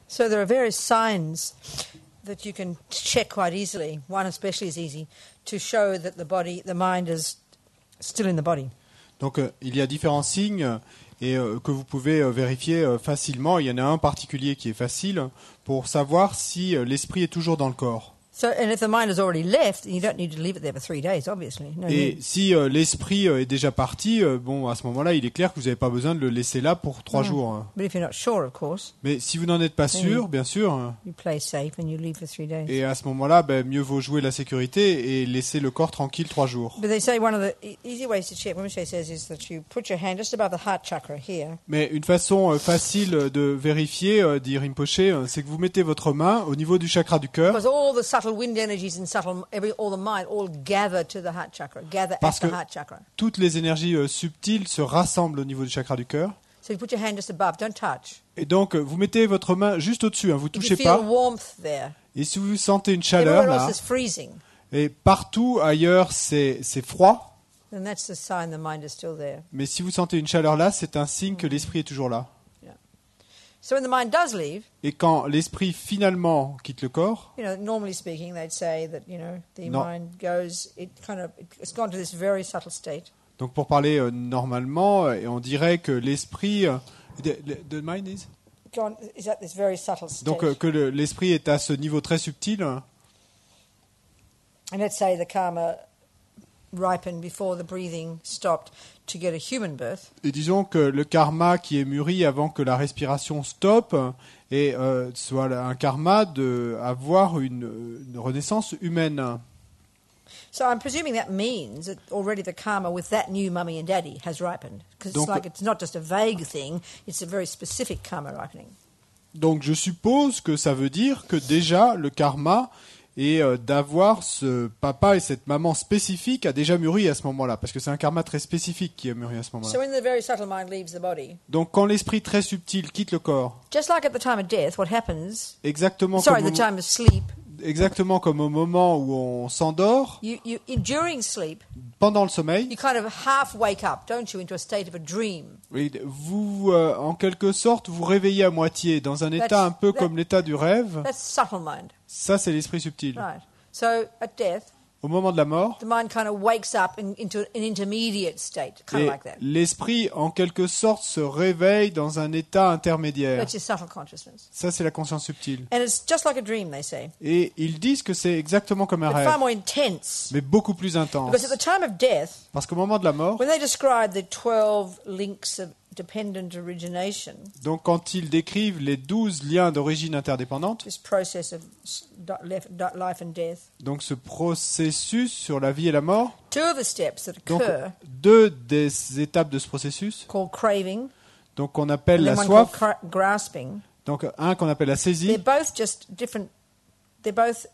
So there are various signs that you can check quite easily. One especially is easy to show that the mind is still in the body. Donc il y a différents signes que vous pouvez vérifier facilement. Il y en a un particulier qui est facile pour savoir si l'esprit est toujours dans le corps. So, and if the mind has already left, you don't need to leave it there for 3 days, obviously. No Et need. si l'esprit est déjà parti, bon, à ce moment-là, il est clair que vous n'avez pas besoin de le laisser là pour 3 jours. But if you're not sure, of course, Mais si vous n'en êtes pas sûr, bien sûr, you play safe and you leave for 3 days. et à ce moment-là, mieux vaut jouer la sécurité et laisser le corps tranquille 3 jours. But they say one of the easy ways to check, Rinpoche says, is that you put your hand just above the heart chakra here. Mais une façon facile de vérifier, dit Rinpoche, c'est que vous mettez votre main au niveau du chakra du cœur. Because all the subtle wind energies and all the mind all gather to the heart chakra, gather Parce at the que heart chakra. toutes les énergies subtiles se rassemblent au niveau du chakra du cœur. So you put your hand just above, don't touch. Et donc, vous mettez votre main juste au-dessus, vous If you touchez feel pas. warmth there, Et si vous sentez une chaleur everywhere là, else is freezing, et partout ailleurs c'est froid, then that's the sign the mind is still there. mais si vous sentez une chaleur là, c'est un signe que l'esprit est toujours là. So when the mind does leave, Et quand l'esprit finalement quitte le corps, normally speaking, they'd say that, the Non. mind goes, it's gone to this very subtle state. donc pour parler normalement, et on dirait que l'esprit, the mind Is at this very subtle state. donc que l'esprit est à ce niveau très subtil. And let's say the karma ripened before the breathing stopped to get a human birth. Et disons que le karma qui est mûri avant que la respiration stoppe et soit un karma d'avoir une renaissance humaine. So I'm presuming that means that already the karma with that new mummy and daddy has ripened. Because Donc- it's not just a vague thing, it's a very specific karma ripening. Donc je suppose que ça veut dire que déjà le karma et d'avoir ce papa et cette maman spécifique a déjà mûri à ce moment-là, parce que c'est un karma très spécifique qui a mûri à ce moment-là. So when the very subtle mind leaves the body, Donc quand l'esprit très subtil quitte le corps, just like at the time of death, what happens, exactement sorry, comme the time of sleep, au moment où on s'endort, during sleep, pendant le sommeil, you kind of half wake up, don't you, into a state of a dream. vous, en quelque sorte, vous réveillez à moitié dans un état un peu comme l'état du rêve. That's subtle mind, Ça, c'est l'esprit subtil. right? So at death, Au moment de la mort, the mind kind of wakes up into an intermediate state, kind et of like that. l'esprit, en quelque sorte, se réveille dans un état intermédiaire. That's your subtle consciousness. Ça, c'est la conscience subtile. And it's just like a dream, they say, Et ils disent que c'est exactement comme un but rêve, far more intense. mais beaucoup plus intense. Because at the time of death, Parce qu'au moment de la mort, when they describe the 12 links of dependent origination, donc quand ils décrivent les 12 liens d'origine interdépendante, this process of life and death, donc ce processus sur la vie et la mort, two of the steps that donc occur, deux des étapes de ce processus, called craving, donc qu'on appelle and la then one soif, called grasping, donc un qu'on appelle la they're saisie, both just different, they're both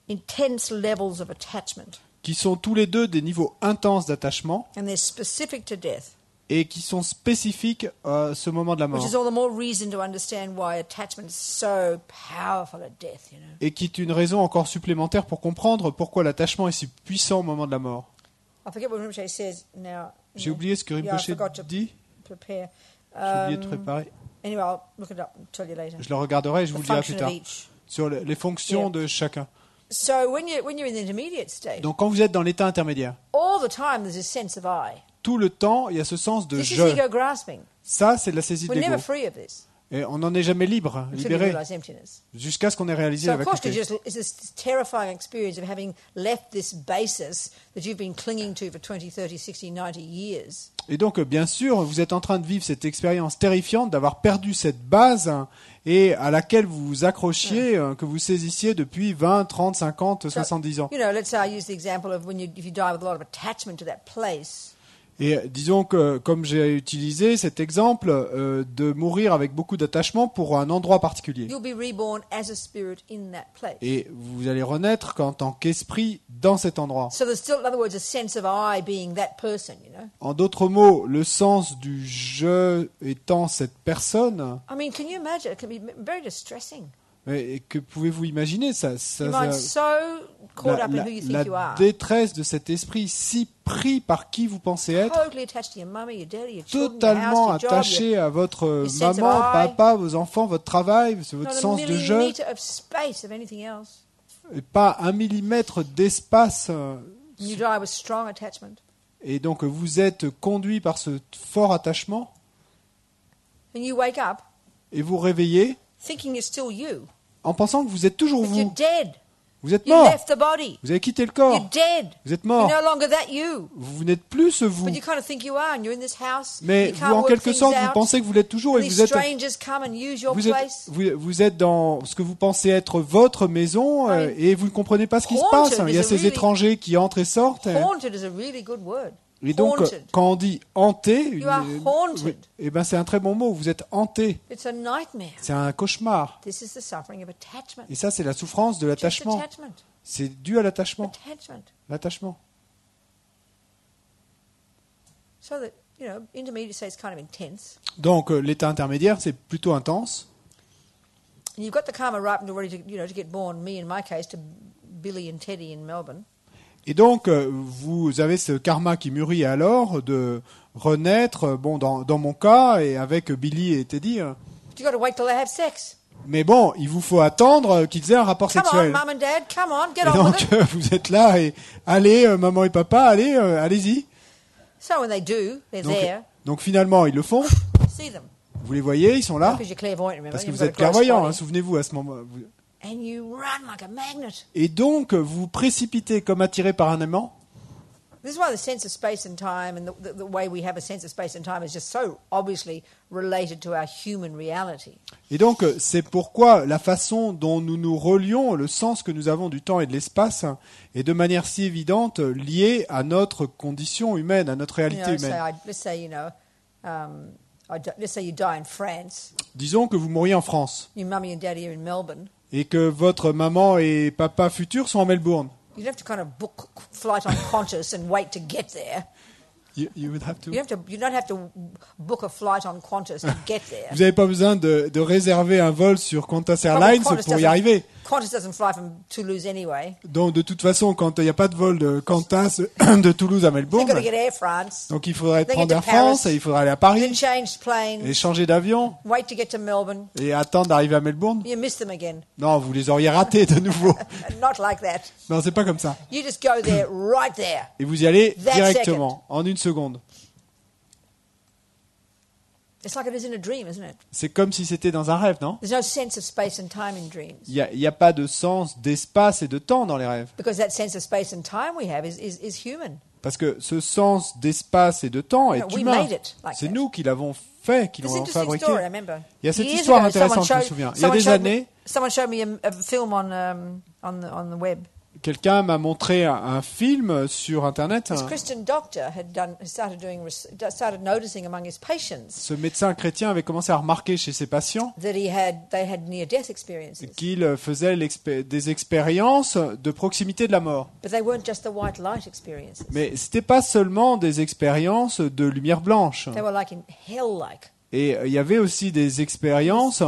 intense levels of attachment, qui sont tous les deux des niveaux intenses d'attachement and they're specific to death, et qui sont spécifiques à ce moment de la which mort. is all the more reason to understand why attachment is so powerful at death, Et qui est une raison encore supplémentaire pour comprendre pourquoi l'attachement est si puissant au moment de la mort. I forget what Rinpoche says now. J'ai oublié ce que Rinpoche forgot to dit, prepare. j'ai oublié de préparer. Anyway, I'll look it up and tell you later. Je le regarderai et je The vous le dirai plus function tard. of each. Sur les fonctions Yeah. de chacun. So when you're in the intermediate state, Donc quand vous êtes dans l'état intermédiaire, all the time there's this sense of I. tout le temps, il y a ce sens de This is je. ego grasping. Ça, c'est de la saisie de We're never l'ego. free of this Et on n'en est jamais libre, until you libéré, realize emptiness. jusqu'à ce qu'on ait réalisé So la of course, vacuité. it's this terrifying experience of having left this basis that you've been clinging to for 20, 30, 60, 90 years. Et donc, bien sûr, vous êtes en train de vivre cette expérience terrifiante d'avoir perdu cette base et à laquelle vous vous accrochiez, que vous saisissiez depuis 20, 30, 50, 70 ans. Let's say I use the example of if you die with a lot of attachment to that place. Et disons que, comme j'ai utilisé cet exemple, de mourir avec beaucoup d'attachement pour un endroit particulier. You'll be reborn as a spirit in that place. Et vous allez renaître en tant qu'esprit dans cet endroit. So there's still, in other words, a sense of I being that person, En d'autres mots, le sens du je étant cette personne, I mean, can you imagine? It can be very distressing. Et que pouvez-vous imaginer Your mind's so caught up in who you think you la are. détresse de cet esprit si pris par qui vous pensez être, Totally attached to your mummy, your daddy, your children, your totalement house, your job, attaché à votre your sense of maman, I. papa, vos enfants, votre travail, votre not a sens de jeu, millimetre of space of anything else. et pas 1 millimètre d'espace. You die with strong attachment. Et donc vous êtes conduit par ce fort attachement, And you wake up et vous réveillez thinking you're still you. en pensant que vous êtes toujours But you're vous. dead. Vous êtes You mort, left the body. vous avez quitté le You're corps, dead. vous êtes You're mort, no longer that you. vous n'êtes plus ce vous. But you kind of think you are, and you're in this house. Mais you vous, can't en work quelque things sorte, vous out. pensez que vous l'êtes toujours And et these vous êtes, strangers come and use your vous êtes, place. vous êtes dans ce que vous pensez être votre maison et vous ne comprenez pas ce qui se passe. Il y a ces étrangers qui entrent et sortent. Haunted is a really good word. Et donc, Haunted. quand on dit hanté, You are haunted. ben c'est un très bon mot. Vous êtes hanté. It's a nightmare. C'est un cauchemar. This is the suffering of attachment. Et ça, c'est la souffrance de Just l'attachement. attachment. C'est dû à l'attachement. Attachment. L'attachement. So that, intermediate say it's kind of intense. Donc, l'état intermédiaire, c'est plutôt intense. And you've got the karma ripened already to get born, me in my case, to Billy and Teddy in Melbourne. Et donc, vous avez ce karma qui mûrit alors de renaître, bon, dans mon cas, et avec Billy et Teddy. But you've got to wait till they have sex. Mais bon, il vous faut attendre qu'ils aient un rapport Come on, sexuel. mum and dad, come on, get Et on with donc, it. vous êtes là et allez, maman et papa, allez, allez-y. So when they do, they're Donc, there. donc finalement, ils le font. See them. Vous les voyez, ils sont là. Because you're clairvoyant, remember. Parce que You've vous got êtes a gross clairvoyant, body. souvenez-vous à ce moment. And you run like a magnet. Et donc, vous vous précipitez comme attiré par un aimant. This is why the sense of space and time and the way we have a sense of space and time is just so obviously related to our human reality. Et donc, c'est pourquoi la façon dont nous nous relions, le sens que nous avons du temps et de l'espace, est de manière si évidente liée à notre condition humaine, à notre réalité humaine. Let's say you die in France. Disons que vous mouriez en France Your mummy and daddy are in Melbourne. et que votre maman et papa futurs sont en Melbourne. You'd have to kind of book flight on Qantas and wait to get there. You would have to. You don't have to book a flight on Qantas to get there. Vous n'avez pas besoin de réserver un vol sur Qantas Airlines pour y arriver. Qantas doesn't fly from Toulouse anyway. Donc de toute façon, quand il n'y a pas de vol de Qantas de Toulouse à You've Melbourne, got to get Air France, donc il faudrait Then prendre get Air to Paris. France, et il faudrait aller à then Paris change planes, et changer d'avion wait to get to Melbourne. et attendre d'arriver à Melbourne. You miss them again. Non, vous les auriez ratés de nouveau. Not like that. Non, c'est pas comme ça. You just go there, right there. Et vous y allez That directement, en une seconde. It's like it is in a dream, isn't it? C'est comme si c'était dans un rêve, non? There's no sense of space and time in dreams. Il y a pas de sens d'espace et de temps dans les rêves. Because that sense of space and time we have is human. Parce que ce sens d'espace et de temps est We humain. made it like C'est that. nous qui l'avons fait, qui It's an l'avons interesting fabriqué. story, I remember. Il y a cette Years histoire ago, intéressante, je me someone souviens. Il y a someone des showed me- années, Someone showed me a film on the web. quelqu'un m'a montré un film sur Internet. This Christian doctor had started noticing among his patients Ce médecin chrétien avait commencé à remarquer chez ses patients that they had near-death experiences, qu'il faisait des expériences de proximité de la mort. but they weren't just the white light experiences. Mais c'était pas seulement des expériences de lumière blanche. They were like in hell-like. Et il y avait aussi des expériences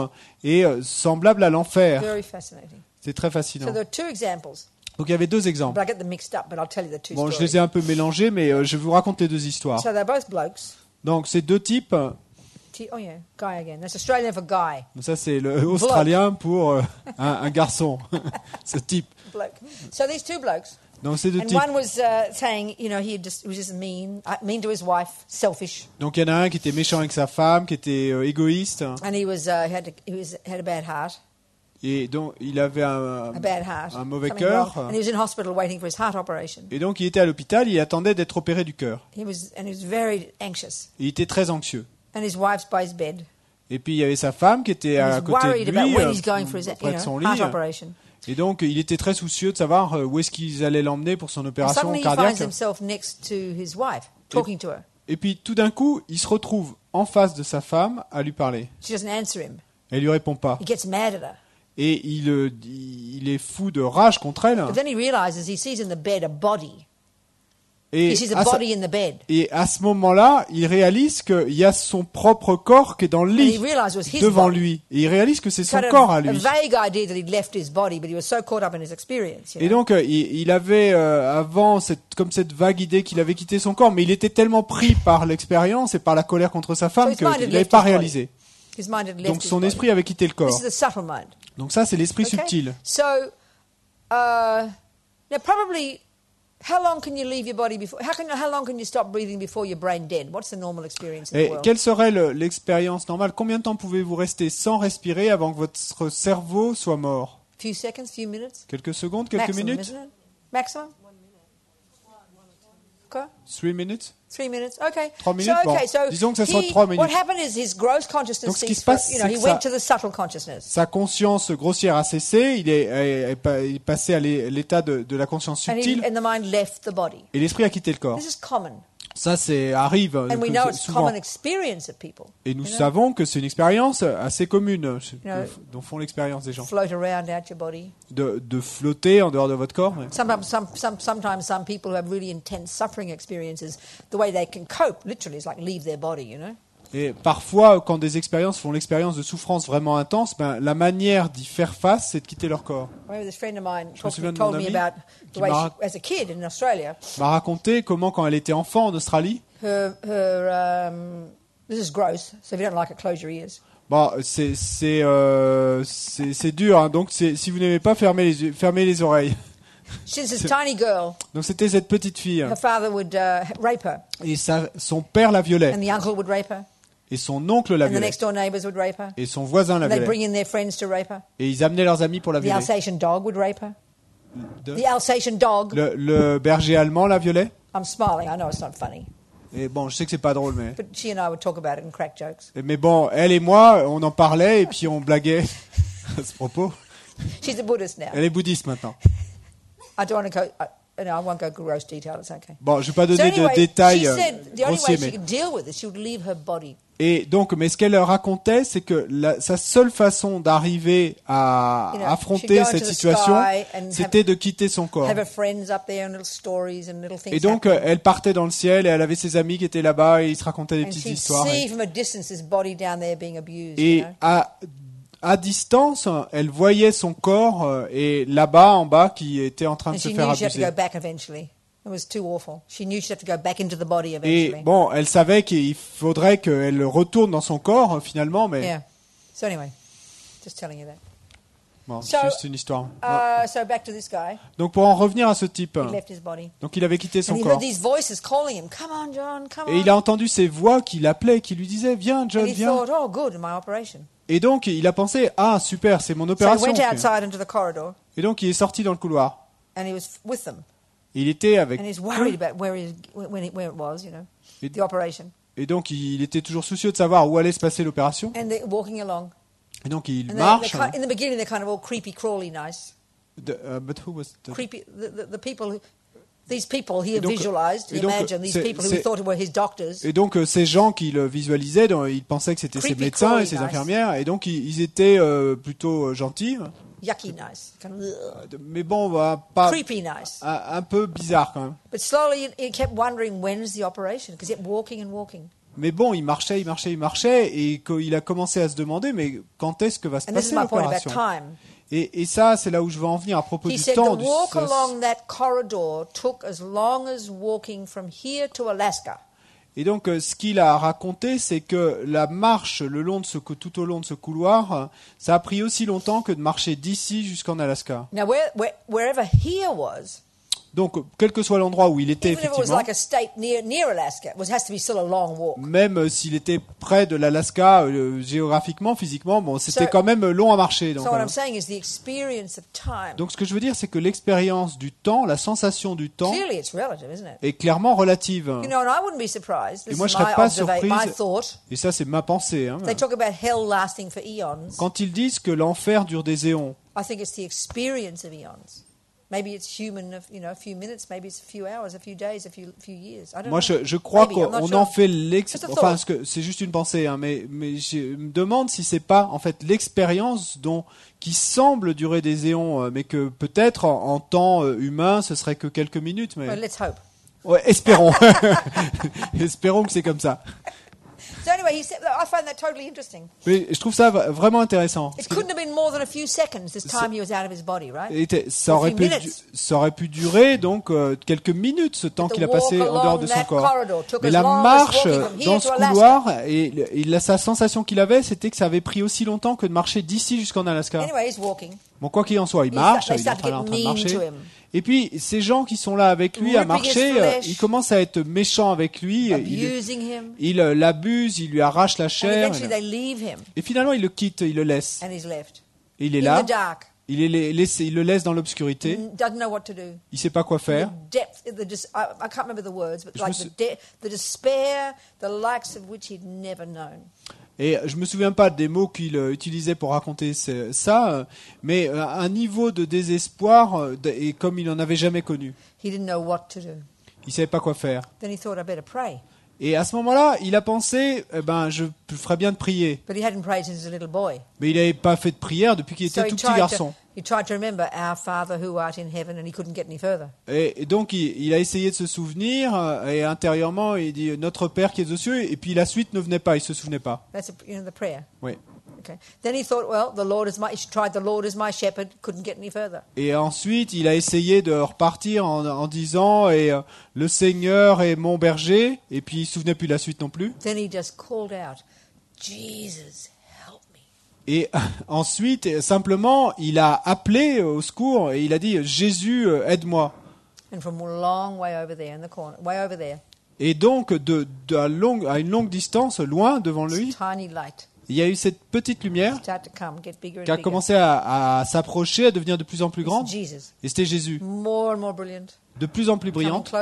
semblables à l'enfer. Very fascinating. C'est très So fascinant. there are two examples, Donc il y avait deux exemples. but I get them mixed up. But I'll tell you the two Bon, je stories. les ai un peu mélangés, mais je vous raconte les deux histoires. So they're both blokes. Donc ces deux types, Oh yeah, guy again. That's Australian for guy. ça c'est le australien pour un garçon, ce type. Bloke. So these two blokes, Donc ces deux and types. one was saying, he was just mean to his wife, selfish, Donc il y en a un qui était méchant avec sa femme, qui était égoïste, and he had a bad heart, et donc il avait un mauvais something cœur, wrong. And he was in hospital waiting for his heart operation. et donc il était à l'hôpital, il attendait d'être opéré du cœur. He was very anxious, Et il était très anxieux. and his wife's by his bed. Et puis il y avait sa femme qui était He à was côté worried de about lui, when he's going for his près de son lit. heart operation. Et donc il était très soucieux de savoir où est-ce qu'ils allaient l'emmener pour son And opération suddenly he finds cardiaque. himself next to his wife, talking to her. Et puis tout d'un coup, il se retrouve en face de sa femme à lui parler. She doesn't answer him. Elle lui répond pas. He gets mad at her. Et il est fou de rage contre elle. But then he realizes he sees in the bed a body. Et He sees a à, body in the bed. ce moment-là, il réalise qu'il y a son propre corps qui est dans le And he lit, realized it was his devant body. lui. Et il réalise que c'est son Kind of corps à a lui. vague idea that he'd left his body, but he was so caught up in his experience. You Et know? donc, il avait avant cette vague idée qu'il avait quitté son corps, mais il était tellement pris par l'expérience et par la colère contre sa femme So his mind qu'il had n'avait left pas his body. réalisé. His mind had left Donc his son body. esprit avait quitté le This corps. is the subtle mind. Donc ça, c'est l'esprit Okay? subtil. So, now probably, how long can you leave your body before? How long can you stop breathing before you're brain dead? What's the normal experience in the Et world? quelle serait l'expérience normale? Combien de temps pouvez-vous rester sans respirer avant que votre cerveau soit mort? Few seconds, few minutes, Quelques secondes, quelques maximum, minutes? isn't it? Maximum. Okay. 3 minutes? 3 minutes. Okay. 3 minutes, So, okay. bon. So Disons que ça sera 3 minutes. What happened is his gross consciousness Donc, ce qui ceased se passe, for- you know, c'est he que went ça- to the subtle consciousness. Sa conscience grossière a cessé, il est passé à l'état de la conscience subtile, And the mind left the body. et l'esprit a quitté le corps. This is common. Ça, arrive And we know it's souvent. common experience of people. Et nous you know? savknow que c'est une expérience assez commune know, dont font l'expérience des gens. Float around out your body. De flotter en dehors de votre corps. Sometimes some people who have really intense suffering experiences, the way they can cope, literally, is like leave their body, you know. Et parfois, quand des expériences font l'expérience de souffrance vraiment intense, la manière d'y faire face, c'est de quitter leur corps. I remember this friend of mine me souviens de mon told me ami about the qui way m'a she, as a kid in Australia, M'a raconté comment, quand elle était enfant en Australie, this is gross, so if you don't like it, close your ears. bon, c'est dur, hein, donc si vous n'aimez pas, fermez les yeux, fermez les oreilles. She's this tiny girl. Donc c'était cette petite fille, Her father would rape her, et son père la violait, and the uncle would rape her, et son oncle la and the violait, next door neighbours would rape her. et son voisin la And they'd violait. bring in their friends to rape her. Et ils amenaient leurs amis pour la The violer. Alsatian dog would rape her. De- The Alsatian dog. Le berger allemand la violait. I'm smiling. I know it's not funny, Et bon, je sais que c'est pas drôle, mais... but she and I would talk about it and crack jokes. Mais bon, elle et moi, on en parlait et puis on blaguait à ce propos. She's a Buddhist now. Elle est bouddhiste maintenant. I don't want to go. I won't go gross detail. It's okay. Bon, je vais pas So donner anyway, de détails she said the only way grossiers, she mais... could deal with this, she would leave her body. Et donc, mais ce qu'elle leur racontait, c'est que sa seule façon d'arriver à You know, affronter she'd go cette into the situation, sky and c'était de quitter son corps. Have her friends up there and little stories and little things. Et donc, happening. elle partait dans le ciel et elle avait ses amis qui étaient là-bas et ils se racontaient des And petites she'd histoires. see from a distance this body down there being abused. Et You know? à distance, elle voyait son corps et là-bas, en bas, qui était en train de And se she faire knew she'd have to abuser. go back eventually. It was too awful. She knew she'd have to go back into the body Et eventually. bon, elle savait qu'il faudrait qu'elle retourne dans son corps finalement, mais Yeah. So anyway, just telling you that. bon, So, c'est juste une histoire. So back to this guy. Donc pour en revenir à ce type, He left his body. donc il avait quitté son And he corps. heard these voices calling him, "Come on, John, come on." Et il a entendu ces voix qui l'appelaient, qui lui disaient viens John, And he viens. thought, "Oh, good, my operation." Et donc il a pensé ah super, c'est mon So he opération. went outside into the corridor, Et donc il est sorti dans le couloir. and he was with them, Il était avec and he's worried about where it was, you know, It- the operation. et donc il était toujours soucieux de savoir où allait se passer l'opération. And they're walking along, Et donc il and marche. in the beginning they're kind of all creepy, crawly, nice, But who was the- creepy. The people who. These people he Et donc- visualized, et donc, imagined these c'est- people who c'est- he thought were his doctors. Et donc ces gens qui le visualisaient, il pensait que c'était ses Creepy, médecins crawly et ses nice. infirmières, et donc ils étaient plutôt gentils, Yucky, nice, kind of, mais bon, pas creepy, nice. un peu bizarre quand même. But slowly he kept wondering when's the operation because he kept walking and walking. Mais bon, il marchait, et il a commencé à se demander, mais quand est-ce que va se And this is passer my point about l'opération? time. Et ça, c'est là où je veux en venir à propos He du said temps. the walk along that corridor took as long as walking from here to Alaska. Et donc, ce qu'il a raconté, c'est que la marche tout au long de ce couloir, ça a pris aussi longtemps que de marcher d'ici jusqu'en Alaska. Now, wherever here was, Donc, quel que soit l'endroit où il était, even if it was effectivement, like a state near Alaska, it has to be still a long walk. même s'il était près de l'Alaska, géographiquement, physiquement, bon, c'était So- quand même long à marcher. Donc, So what I'm saying is the experience of time. donc, ce que je veux dire, c'est que l'expérience du temps, la sensation du temps, Clearly, it's relative, isn't it? est clairement relative. You know, and I wouldn't be surprised. Et This moi, is je serais my pas observation, my surprise. thought. Et ça, c'est ma pensée. Hein. They talk about hell lasting for eons. Quand ils disent que l'enfer dure des éons, I think it's the experience of eons. Maybe it's human, a few minutes. Maybe it's a few hours, a few days, a few years. I don't moi, know. je crois Maybe, I'm not qu'on sure. en fait Just a thought. Enfin, c'est juste une pensée, hein, mais je me demande si c'est pas en fait l'expérience qui semble durer des éons, mais que peut-être en temps humain, ce serait que quelques minutes. Mais Well, let's hope. Ouais, espérons. Espérons que c'est comme ça. So anyway, he said, I find that totally interesting. Mais je trouve ça vraiment intéressant. It couldn't have been more than a few seconds this time he was out of his body, right? Ça aurait pu durer donc quelques minutes ce temps qu'il a passé en dehors de son corps. Mais la marche dans ce couloir et sa sensation qu'il avait, c'était que ça avait pris aussi longtemps que de marcher d'ici jusqu'en Alaska. Anyway, he's walking. Bon, quoi qu'il en soit, il marche, il est en train de marcher. Et puis, ces gens qui sont là avec lui à marcher, ils commencent à être méchants avec lui. Ils l'abusent, ils lui arrachent la chair. Et finalement, ils le quittent, ils le laissent. Et il est là. Il le laisse dans l'obscurité. Il ne sait pas quoi faire. Et je me souviens pas des mots qu'il utilisait pour raconter ça, mais un niveau de désespoir et comme il n'en avait jamais connu. Il savait pas quoi faire. Et à ce moment-là, il a pensé, je ferais bien de prier. Mais il n'avait pas fait de prière depuis qu'il était tout petit garçon. Et donc il a essayé de se souvenir et intérieurement il dit notre Père qui est aux cieux et puis la suite ne venait pas, il se souvenait pas. Oui. Okay. Then he thought, well, he tried the Lord is my shepherd, couldn't get any further. Et ensuite, il a essayé de repartir en disant le Seigneur est mon berger et puis il se souvenait plus de la suite non plus. Then he just called out, Jesus, help me. Et ensuite, simplement, il a appelé au secours et il a dit Jésus, aide-moi. And from a long way over there in the corner, way over there. Et donc à une longue distance, loin devant lui. Tiny light. Il y a eu cette petite lumière qui a commencé à s'approcher, à devenir de plus en plus grande. Et c'était Jésus, de plus en plus brillante,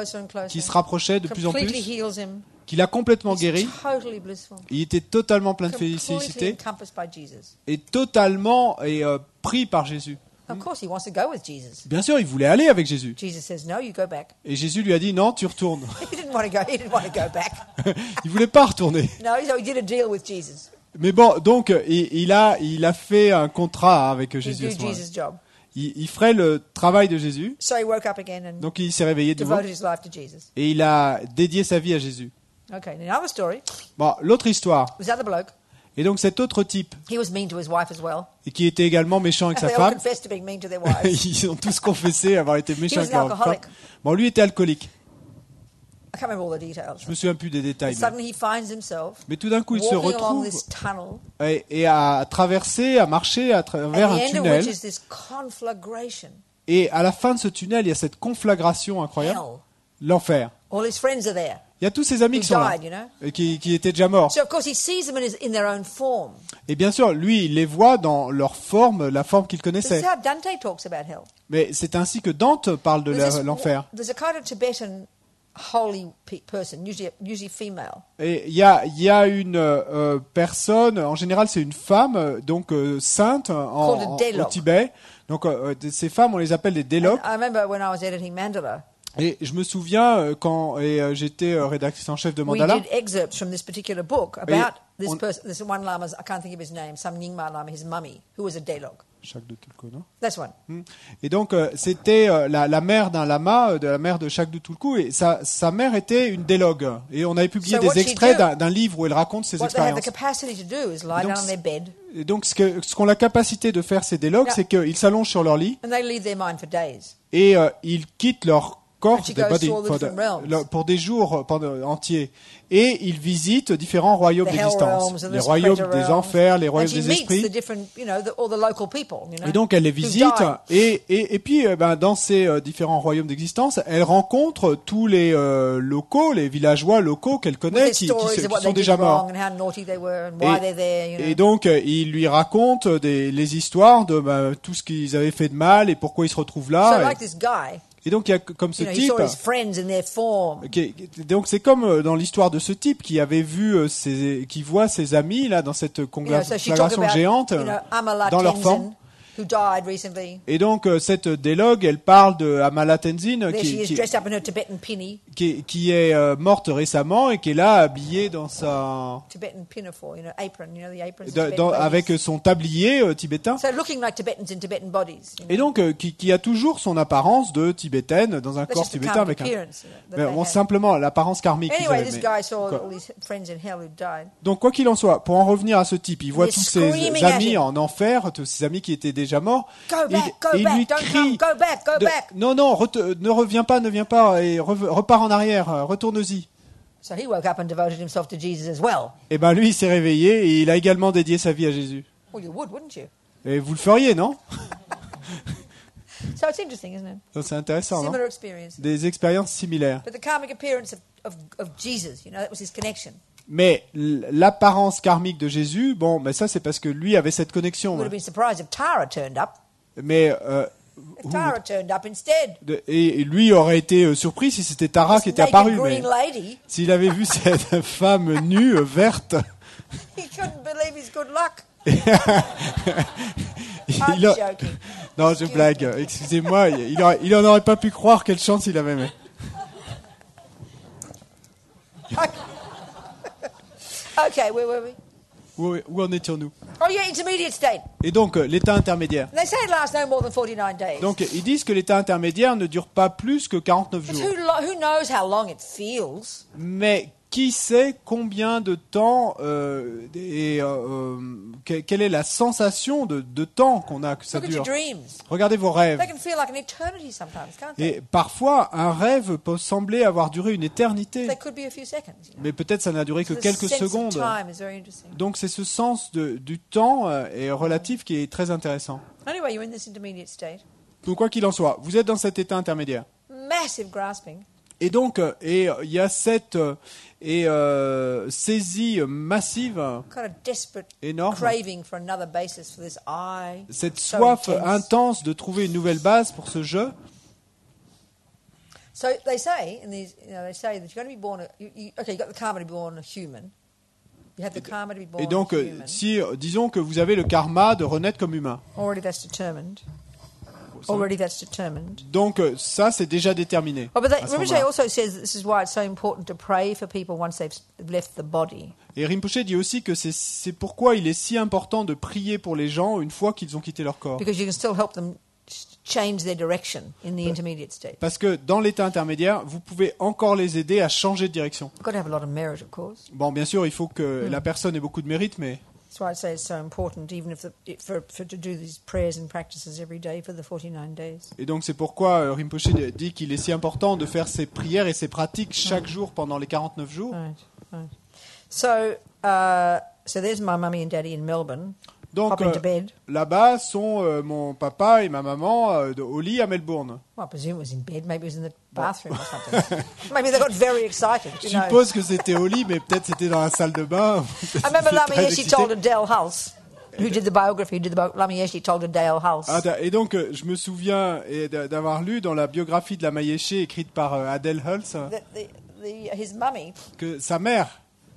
qui se rapprochait de plus en plus, qui l'a complètement guéri. Il était totalement plein de félicité et totalement pris par Jésus. Bien sûr, il voulait aller avec Jésus. Et Jésus lui a dit non, tu retournes. Il voulait pas retourner. Mais bon, donc il a fait un contrat avec Jésus à ce moment-là. Il ferait le travail de Jésus. Donc il s'est réveillé de nouveau et il a dédié sa vie à Jésus. Bon, l'autre histoire. Et donc cet autre type, et qui était également méchant avec sa femme, ils ont tous confessé avoir été méchants avec leur femme. Bon, lui était alcoolique. Je me souviens plus des détails. Mais tout d'un coup, il se retrouve et à traverser, à marcher à travers un tunnel. Et à la fin de ce tunnel, il y a cette conflagration incroyable, l'enfer. Il y a tous ses amis qui sont là, et qui étaient déjà morts. Et bien sûr, lui, il les voit dans leur forme, la forme qu'il connaissait. Mais c'est ainsi que Dante parle de l'enfer. Et il y a une personne, en général c'est une femme, donc sainte au Tibet. Donc ces femmes, on les appelle des délogues. Et je me souviens quand j'étais rédactrice en chef de Mandala. We did excerpts from this particular book about this one lama. I can't think of his name. Some Nyingma lama, his mummy, who was a Delog. Shakdu Tulku, non? That's one. Et donc c'était la mère d'un lama, de la mère de Shakdu Tulku, et sa mère était une délogue. Et on avait publié des extraits d'un livre où elle raconte ses expériences. Et donc ce qu'ont la capacité de faire ces délogues, c'est qu'ils s'allongent sur leur lit et ils quittent leur corps pour des jours entiers. Et ils visitent différents royaumes d'existence. Les royaumes des enfers, les royaumes des esprits. Et donc elle les visite. Et puis dans ces différents royaumes d'existence, elle rencontre tous les locaux, les villageois locaux qu'elle connaît qui sont déjà morts. Et donc ils lui racontent les histoires de tout ce qu'ils avaient fait de mal et pourquoi ils se retrouvent là. Et donc il y a comme ce type, donc c'est comme dans l'histoire de ce type qui avait vu qui voit ses amis là dans cette conflagration géante dans leur forme. who died recently. Et donc cette délogue, elle parle de Amala Tenzin There she is, dressed up in her Tibetan pinny, qui est morte récemment et qui est là habillée dans sa Tibetan pinafore, apron, the aprons of dans- Tibetan avec ladies. son tablier tibétain. So looking like Tibetans in Tibetan bodies. Et donc qui a toujours son apparence de tibétaine dans un That's corps just the tibétain karmic avec un appearance that mais they bon, had. simplement l'apparence karmique qu'ils Anyway, avaient, this mais- guy saw quoi. all these friends in hell who died. Donc quoi qu'il en soit, pour en revenir à ce type, il voit They're tous ses screaming at amis him. en enfer, tous ses amis qui étaient déjà morts. Go et back, go et il lui back, don't crie come, go back, go de- back. non, ne reviens pas, et repars en arrière, retourne-y. So he woke up and devoted himself to Jesus as well. Et ben lui, il s'est réveillé et il a également dédié sa vie à Jésus. Well, you would, wouldn't you? Et vous le feriez, non? So it's interesting, isn't it? Ça, c'est intéressant, non? Similar experience. Des expériences similaires. But the karmic appearance of Jesus, that was his connection. Mais l'apparence karmique de Jésus, bon, mais ça c'est parce que lui avait cette You connexion. would have been surprised if Tara turned up. Mais If Tara turned up instead. et lui aurait été surpris si c'était Tara This qui était naked apparue. green Mais lady, s'il avait vu cette femme nue, verte, he couldn't believe his good luck. il I'm a- joking. Non, je blague. Excusez-moi, il en aurait pas pu croire quelle chance il avait. Mais... Okay, where were we? Où en étions-nous? Oh, yeah, intermediate state. Et donc, l'état intermédiaire. They say it lasts no more than 49 days. Donc, ils disent que l'état intermédiaire ne dure pas plus que 49 But jours. who knows how long it feels? Mais qui sait combien de temps quelle est la sensation de temps qu'on a que ça Look at your dure? dreams. Regardez vos rêves. They can feel like an eternity sometimes, can't they? Et parfois, un rêve peut sembler avoir duré une éternité. They could be a few seconds. Mais peut-être ça n'a duré que The quelques sense of secondes. time is very interesting. Donc c'est ce sens du temps et relatif qui est très intéressant. Anyway, you're in this intermediate state. Donc quoi qu'il en soit, vous êtes dans cet état intermédiaire. Massive grasping. Et donc, il y a cette saisie massive, Kind of desperate énorme, craving for another basis for this I. cette So soif intense. intense de trouver une nouvelle base pour ce jeu. So they say in these, they say that you're going to be born. Okay, you got the karma to be born a human. You have the karma to be born Et donc, a human. si disons que vous avez le karma de renaître comme humain. Already that's determined. Already that's determined. Donc ça, c'est déjà déterminé. Oh, but à ce Rinpoche moment-là. also says that this is why it's so important to pray for people once they've left the body. Et Rinpoche dit aussi que c'est pourquoi il est si important de prier pour les gens une fois qu'ils ont quitté leur corps. Because you can still help them change their direction in the intermediate state. Parce que dans l'état intermédiaire, vous pouvez encore les aider à changer de direction. You've got to have a lot of merit, of course. Bon, bien sûr, il faut que la personne ait beaucoup de mérite, mais That's why I say it's so important, even if for to do these prayers and practices every day for the 49 days. et donc c'est pourquoi Rinpoche dit qu'il est si important de faire ses prières et ses pratiques chaque jour pendant les 49 jours. Right. So, so there's my mummy and daddy in Melbourne, Donc hopping to bed. là-bas sont mon papa et ma maman au lit à Melbourne. Well, I presume it was in bed. Maybe it was in the bathroom or something. Maybe they got very excited. Je You know. suppose que c'était au lit, mais peut-être c'était dans la salle de bain. I remember Très Lama Yeshe excité. told Adele Hulse, who did the biography, Lama Yeshe told Adele Hulse. Et donc, je me souviens d'avoir lu dans la biographie de la Mayeshe écrite par Adele Hulse That his mummy, que sa mère,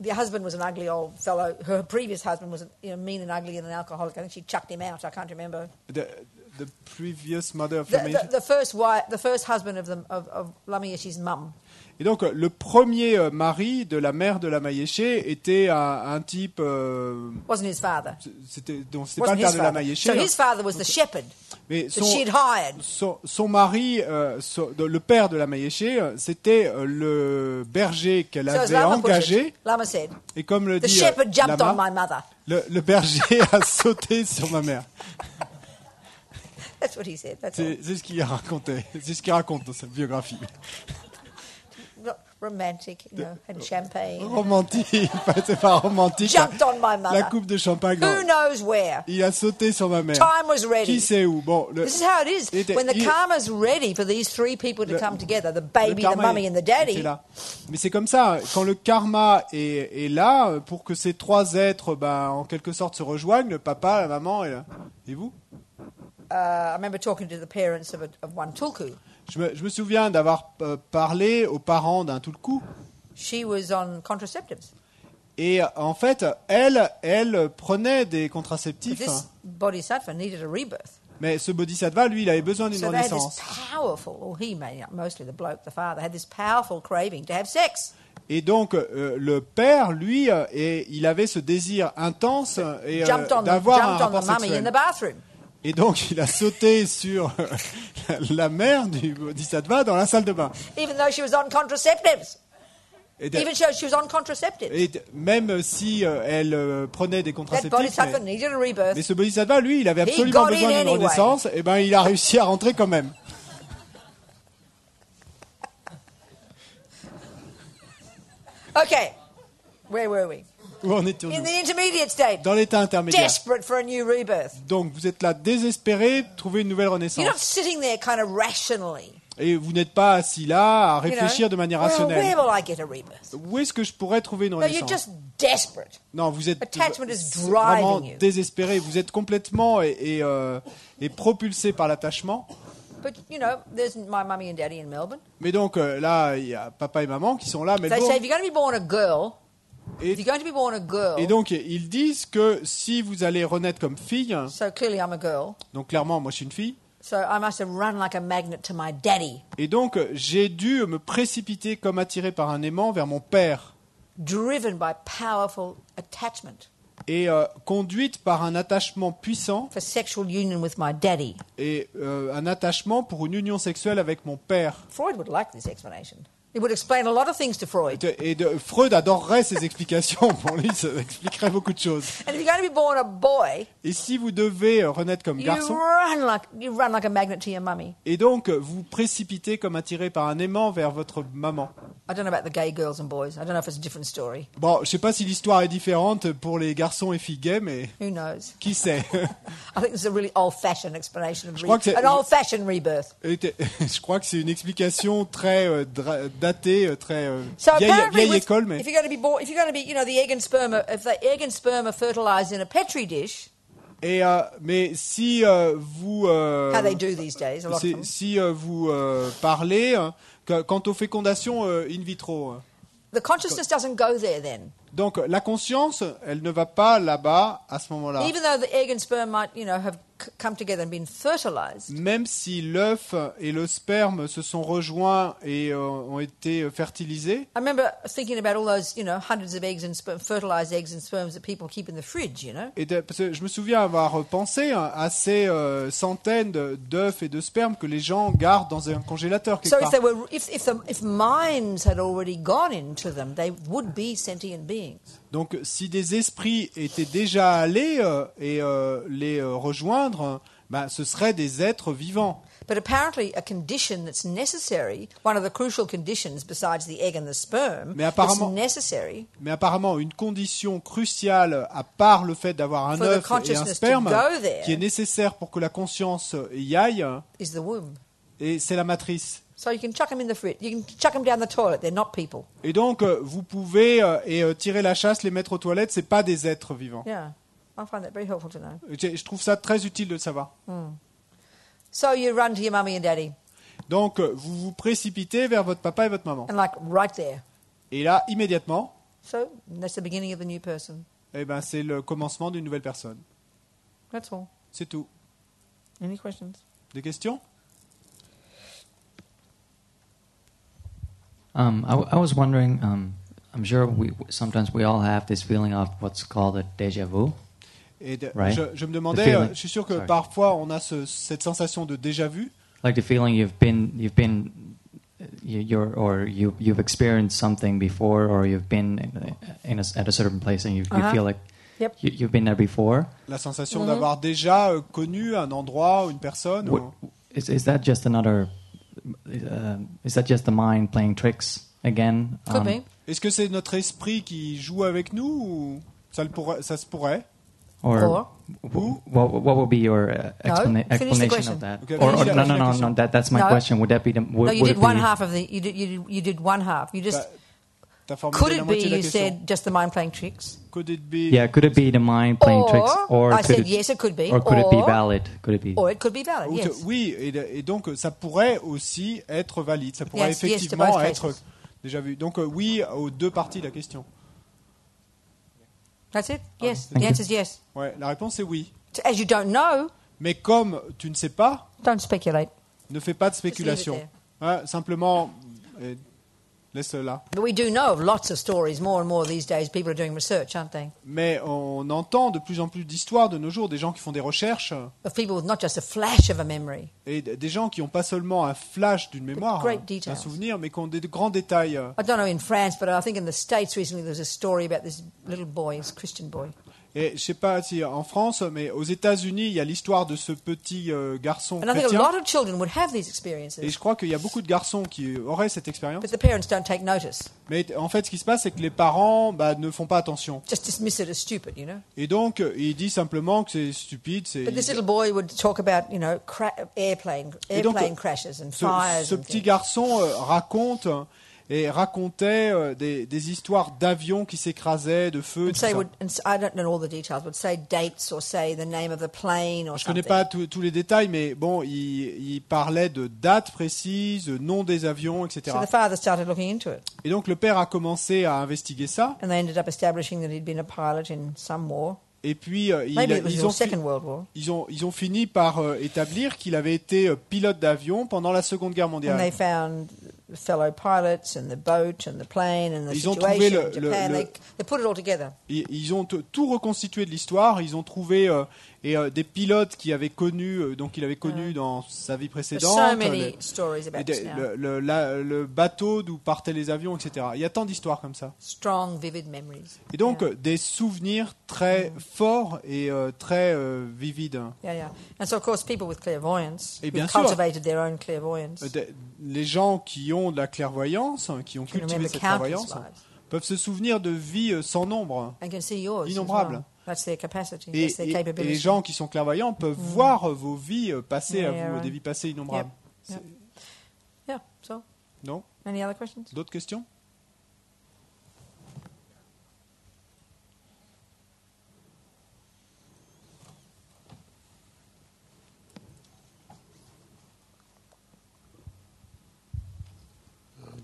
the husband was an ugly old fellow. Her previous husband was mean and ugly and an alcoholic. I think she chucked him out. I can't remember. the previous mother of The, la Mayeshe. the first husband of Lama Yeshe's mum. Et donc, le premier mari de la mère de la Mayeshe était un type. Wasn't his father. C'était pas Wasn't le père his de la father. Mayeshe. So his father was the shepherd Mais that she'd hired. son mari, le père de la Mayeshe, c'était le berger qu'elle So as avait Lama put engagé. it, Lama said, Et comme le the dit shepherd jumped on Lama, my mother. le berger a sauté sur ma mère. That's what he said. That's all. C'est ce qu'il racontait. C'est ce qu'il raconte dans cette biographie. Romantic, had champagne. Romantique, c'est pas romantique. Jumped on my mother. La coupe de champagne. Who non. knows where? Il a sauté sur ma mère. Time was ready. Qui sait où? Bon, This is how it is. When the karma's ready for these three people to come together, the baby, the mummy, and the daddy. était là. Mais c'est comme ça. Quand le karma est là, pour que ces trois êtres, en quelque sorte, se rejoignent, le papa, la maman et vous. I remember talking to the parents of one Tulku. Je me souviens d'avoir parlé aux parents d'un Tulku. She was on contraceptives. Et en fait, elle prenait des But contraceptifs. this bodhisattva needed a rebirth. Mais ce bodhisattva, lui, il avait besoin d'une So they had this renaissance. powerful, or he made up, mostly the bloke, the father, had this powerful craving to have sex. Et donc, le père, lui, il avait ce désir intense et d'avoir un rapport jumped on the mummy in sexuel. the bathroom. Et donc, il a sauté sur la mère du bodhisattva dans la salle de bain. Even though she was on contraceptives. Et, Even though she was on contraceptives. et même si elle prenait des That contraceptifs, bodhisattva needed a rebirth. mais ce bodhisattva, lui, il avait absolument got in besoin d'une anyway. renaissance, et ben il a réussi à rentrer quand même. Okay, where were we? Où en étions-nous? In the intermediate state. Dans l'état intermédiaire. Desperate for a new rebirth. Donc vous êtes là désespéré de trouver une nouvelle You're not renaissance. sitting there kind of rationally. Et vous n'êtes pas assis là à réfléchir de manière Well, rationnelle. where will I get a rebirth? Où est-ce que je pourrais trouver une No, you're renaissance? just desperate. Non, vous êtes Attachment is vraiment driving you. désespéré. Vous êtes complètement et propulsé par l'attachement. But, you know, there's my mummy and daddy in Melbourne. Mais donc là, il y a papa et maman qui sont là. Mais They bon, say if you're going to be born a girl, et, if you're going to be born a girl, et donc ils disent que si vous allez renaître comme fille, so clearly I'm a girl, donc clairement moi je suis une fille, so I must have run like a magnet to my daddy, et donc j'ai dû me précipiter comme attiré par un aimant vers mon père, driven by powerful attachment et conduite par un attachement puissant for sexual union with my daddy. et un attachement pour une union sexuelle avec mon père. Freud would like this explanation. It would explain a lot of things to Freud. Freud adorerait ces explications. Pour lui, ça expliquerait beaucoup de choses. And if you're going to be born a boy, Et si vous devez renaître comme you garçon, run like a magnet to your mummy. et donc vous précipitez comme attiré par un aimant vers votre maman. I don't know about the gay girls and boys. I don't know if it's a different story. Bon, je sais pas si l'histoire est différente pour les garçons et filles gays, mais Who knows? qui sait? I think this is a really old-fashioned explanation of crois que c'est- an old-fashioned rebirth. Je crois que c'est une explication très datée, très So vieille, apparently, vieille with- école, mais if you're going to be born, if you're going to be, you know, the egg and sperm, if the egg and sperm are fertilized in a petri dish, mais si vous how they do these days, a lot of them. si vous parlez quant aux fécondations in vitro. The consciousness doesn't go there then. Donc la conscience, elle ne va pas là-bas à ce moment-là. Even though the egg and sperm might, you know, have come together and been fertilized. Même si l'œuf et le sperme se sont rejoints et ont été fertilisés. I remember thinking about all those, you know, hundreds of eggs and fertilized eggs and sperms that people keep in the fridge, you know. Parce que je me souviens avoir pensé à ces centaines d'œufs et de spermes que les gens gardent dans un congélateur quelque So part. if they were, if minds had already gone into them, they would be sentient beings. Donc si des esprits étaient déjà allés et les rejoindre, ben, ce seraient des êtres vivants. But apparently, a condition that's necessary, one of the crucial conditions besides the egg and the sperm, Mais that's apparemment- necessary Mais apparemment, une condition cruciale, à part le fait d'avoir un For the œuf et un consciousness sperme, to go there. qui est nécessaire pour que la conscience y aille, is the womb. et c'est la matrice. So you can chuck them in the fridge. You can chuck them down the toilet. They're not people. Et donc, vous pouvez tirer la chasse, les mettre aux toilettes, c'est pas des êtres vivants. Yeah, I find that very helpful to know. Je trouve ça très utile de le savoir. So you run to your mummy and daddy, Donc, vous vous précipitez vers votre papa et votre maman. and like right there. Et là, immédiatement, So that's the beginning of the new person. eh ben, c'est le commencement d'une nouvelle personne. That's all. C'est tout. Any questions? Des questions? I was wondering, I'm sure sometimes we all have this feeling of what's called a déjà vu. Et Right. je me demandais, The feeling. je suis sûr que Sorry. parfois on a cette sensation de déjà vu. Like the feeling you've experienced something before, or you've been at a certain place and you feel like Yep. you've been there before. La sensation d'avoir déjà connu un endroit ou une personne. Is that just another? Is that just the mind playing tricks again? Could be. Est-ce que c'est notre esprit qui joue avec nous ou ça se pourrait? Or what would be your finish the explanation question. of that? Okay, Or finish the no. question. That's my No. question. Would that be the? Would, No, you would did it one be- half of the. You did one half. You just. T'as formulé Could la it be moitié de la you question. said just the mind playing tricks? Could it be? Yeah, could it be the mind playing tricks, or I could said it, yes, it could be. or could it be valid? Could it be? Or it could be valid. Ou Yes. Oui, et donc ça pourrait aussi être valide. Ça pourrait Yes, yes to effectivement both être cases. déjà vu. Donc oui aux deux parties de la question. That's it. Yes. Thank The you. answer is yes. Ouais, la réponse est oui. As you don't know, Mais comme tu ne sais pas, don't speculate. ne fais pas de Just leave it spéculation. there. Ouais, simplement, laisse-le là. But we do know of lots of stories. More and more these days, people are doing research, aren't they? Mais on entend de plus en plus d'histoires de nos jours, des gens qui font des recherches, Of people with not just a flash of a memory, et des gens qui n'ont pas seulement un flash d'une mémoire, great un details. souvenir, mais qui ont des grands détails. I don't know in France, but I think in the States recently there was a story about this little boy, this Christian boy. Et je sais pas si en France, mais aux États-Unis, il y a l'histoire de ce petit garçon And I think a chrétien. lot of children would have these Et experiences, je crois qu'il y a beaucoup de garçons qui auraient cette expérience. but the parents don't take notice. Mais en fait, ce qui se passe, c'est que les parents ne font pas attention. Just dismiss it as stupid, you know. Et donc, il dit simplement que c'est stupide. But this little boy would talk about, you know, airplane donc, crashes and Ce, fires. ce and petit things. garçon racontait des histoires d'avions qui s'écrasaient, de feux. And Tout say ça. and I don't know all the details, but say dates or say the name of the plane or Je connais something. pas tous les détails, mais bon, il parlait de dates précises, nom des avions, etc. So the father started looking into it, Et donc le père a commencé à investiguer ça. and they ended up establishing that he'd been a pilot in some war. Et puis Maybe it was ils the ont Second World War. ils ont fini par établir qu'il avait été pilote d'avion pendant la Seconde Guerre And they mondiale. found fellow pilots and the boat and the plane and the Ils ont trouvé situation in Japan. le- They put it all together. Ils ont tout reconstitué de l'histoire. Ils ont trouvé des pilotes qui avaient connu, donc il avait connu dans sa vie There's précédente. so many stories et about this now. le bateau d'où partaient les avions, etc. Il y a tant d'histoires comme ça. Strong, vivid memories. Et donc Yeah. des souvenirs très forts et très vivides. Yeah. And so, of course, people with clairvoyance, Et who've bien sûr. cultivated their own clairvoyance, Les gens qui ont de la clairvoyance, qui ont can cultivé remember cette countless clairvoyance, lives peuvent se souvenir de vies sans nombre. and can see yours as Innombrables. well. That's their capacity. Et, That's their et capability. les gens qui sont clairvoyants peuvent voir vos vies passer Yeah, à vous, yeah, right. des vies passées innombrables. Yep. Yeah. So, Non? any other questions? D'autres questions?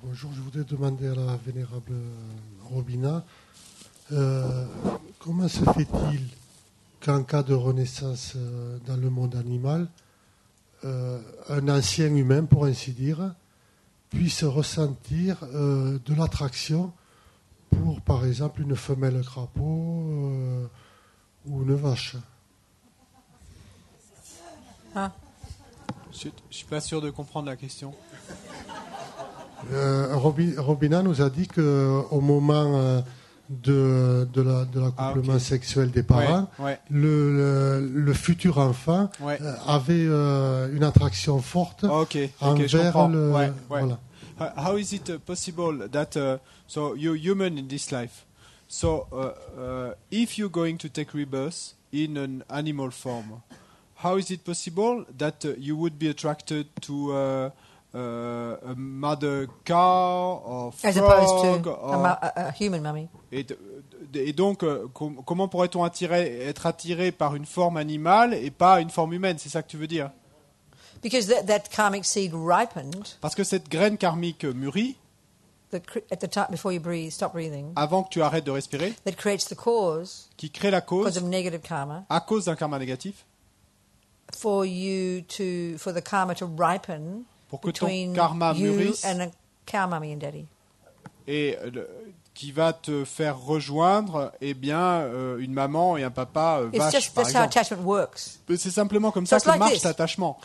Bonjour, je voudrais demander à la vénérable Robina, comment se fait-il qu'en cas de renaissance dans le monde animal, un ancien humain, pour ainsi dire, puisse ressentir de l'attraction pour, par exemple, une femelle crapaud ou une vache? Huh? Je suis pas sûr de comprendre la question. Robina nous a dit qu'au moment de l'accouplement sexuel des parents, Ouais. le futur enfant Ouais. avait une attraction forte Ok, je envers comprends. le... Ouais. Voilà. How is it possible that so you're human in this life? So if you're going to take rebirth in an animal form, how is it possible that you would be attracted to a mother cow or As opposed frog to or, a human mummy. et donc comment pourrait-on être attiré par une forme animale et pas une forme humaine? C'est ça que tu veux dire? Because that karmic seed ripened Parce que cette graine karmique mûrit at the time before you stop breathing. avant que tu arrêtes de respirer, That creates the cause qui crée la because cause of negative karma à cause d'un karma négatif, for the karma to ripen pour que ton between karma you mûrisse and a cow mummy and daddy. et qui va te faire rejoindre une maman et un papa vache, par That's how exemple. attachment works. C'est simplement comme ça it's que like marche this. l'attachement.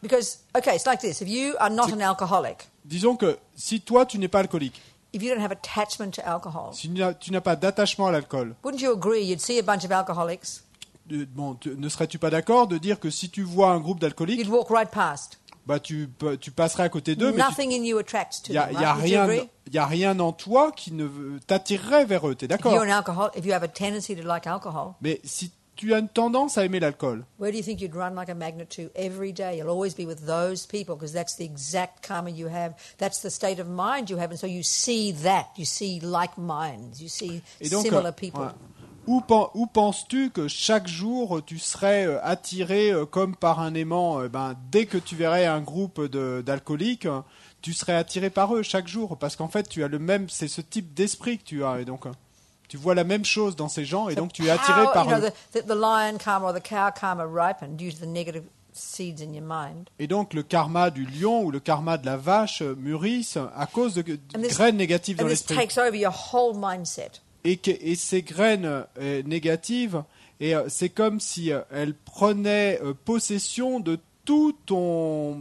Because it's like this: if you are not an alcoholic, Disons que si toi tu n'es pas alcoolique, if you don't have attachment to alcohol, si tu n'as pas d'attachement à l'alcool, wouldn't you agree you'd see a bunch of alcoholics, ne serais-tu pas d'accord de dire que si tu vois un groupe d'alcooliques, you'd walk right past. tu passerais à côté d'eux, mais Nothing in you attracts to il them. y a Right? Would you rien, agree? il y a rien en toi qui ne t'attirerait vers eux. T'es If d'accord? you're an alcoholic, if you have a tendency to like alcohol, Mais si tu as une tendance à aimer l'alcool, where do you think you'd run like a magnet to every day? You'll always be with those people because that's the exact karma you have. That's the state of mind you have. And so you see that. You see like minds. You see et donc, similar people. ouais. Où penses-tu que chaque jour tu serais attiré comme par un aimant? Dès que tu verrais un groupe d'alcooliques, tu serais attiré par eux chaque jour parce qu'en fait tu as c'est ce type d'esprit que tu as et donc Tu vois la même chose dans ces gens et donc tu es attiré par eux. The lion karma or the cow karma ripen due to the negative seeds in your mind. Et donc le karma du lion ou le karma de la vache mûrissent à cause de graines négatives dans And this l'esprit. takes over your whole mindset. Et ces graines négatives, et c'est comme si elles prenaient possession de tout ton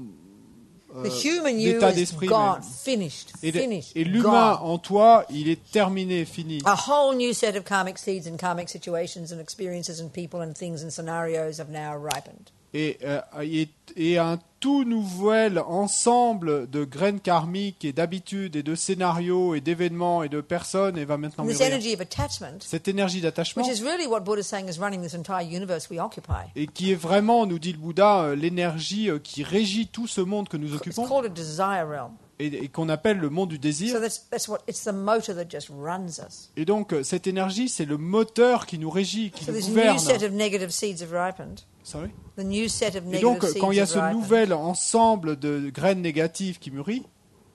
The human you état is d'esprit gone, même. finished, Et l'humain gone. en toi, il est terminé, fini. A whole new set of karmic seeds and karmic situations and experiences and people and things and scenarios have now ripened. Et un tout nouvel ensemble de graines karmiques et d'habitudes et de scénarios et d'événements et de personnes et va maintenant And this mûrir. energy of attachment, Cette énergie d'attachement, which is really what Buddha is saying is running this entire universe we occupy. et qui est vraiment, nous dit le Bouddha, l'énergie qui régit tout ce monde que nous It's occupons called a desire realm. et qu'on appelle le monde du So désir. that's what it's the motor that just runs us. Et donc cette énergie, c'est le moteur qui nous régit, qui So nous this new gouverne. set of negative seeds have ripened. Sorry. The new set of Et donc negative quand il y a seeds ce have ripened. nouvel ensemble de graines négatives qui mûrit,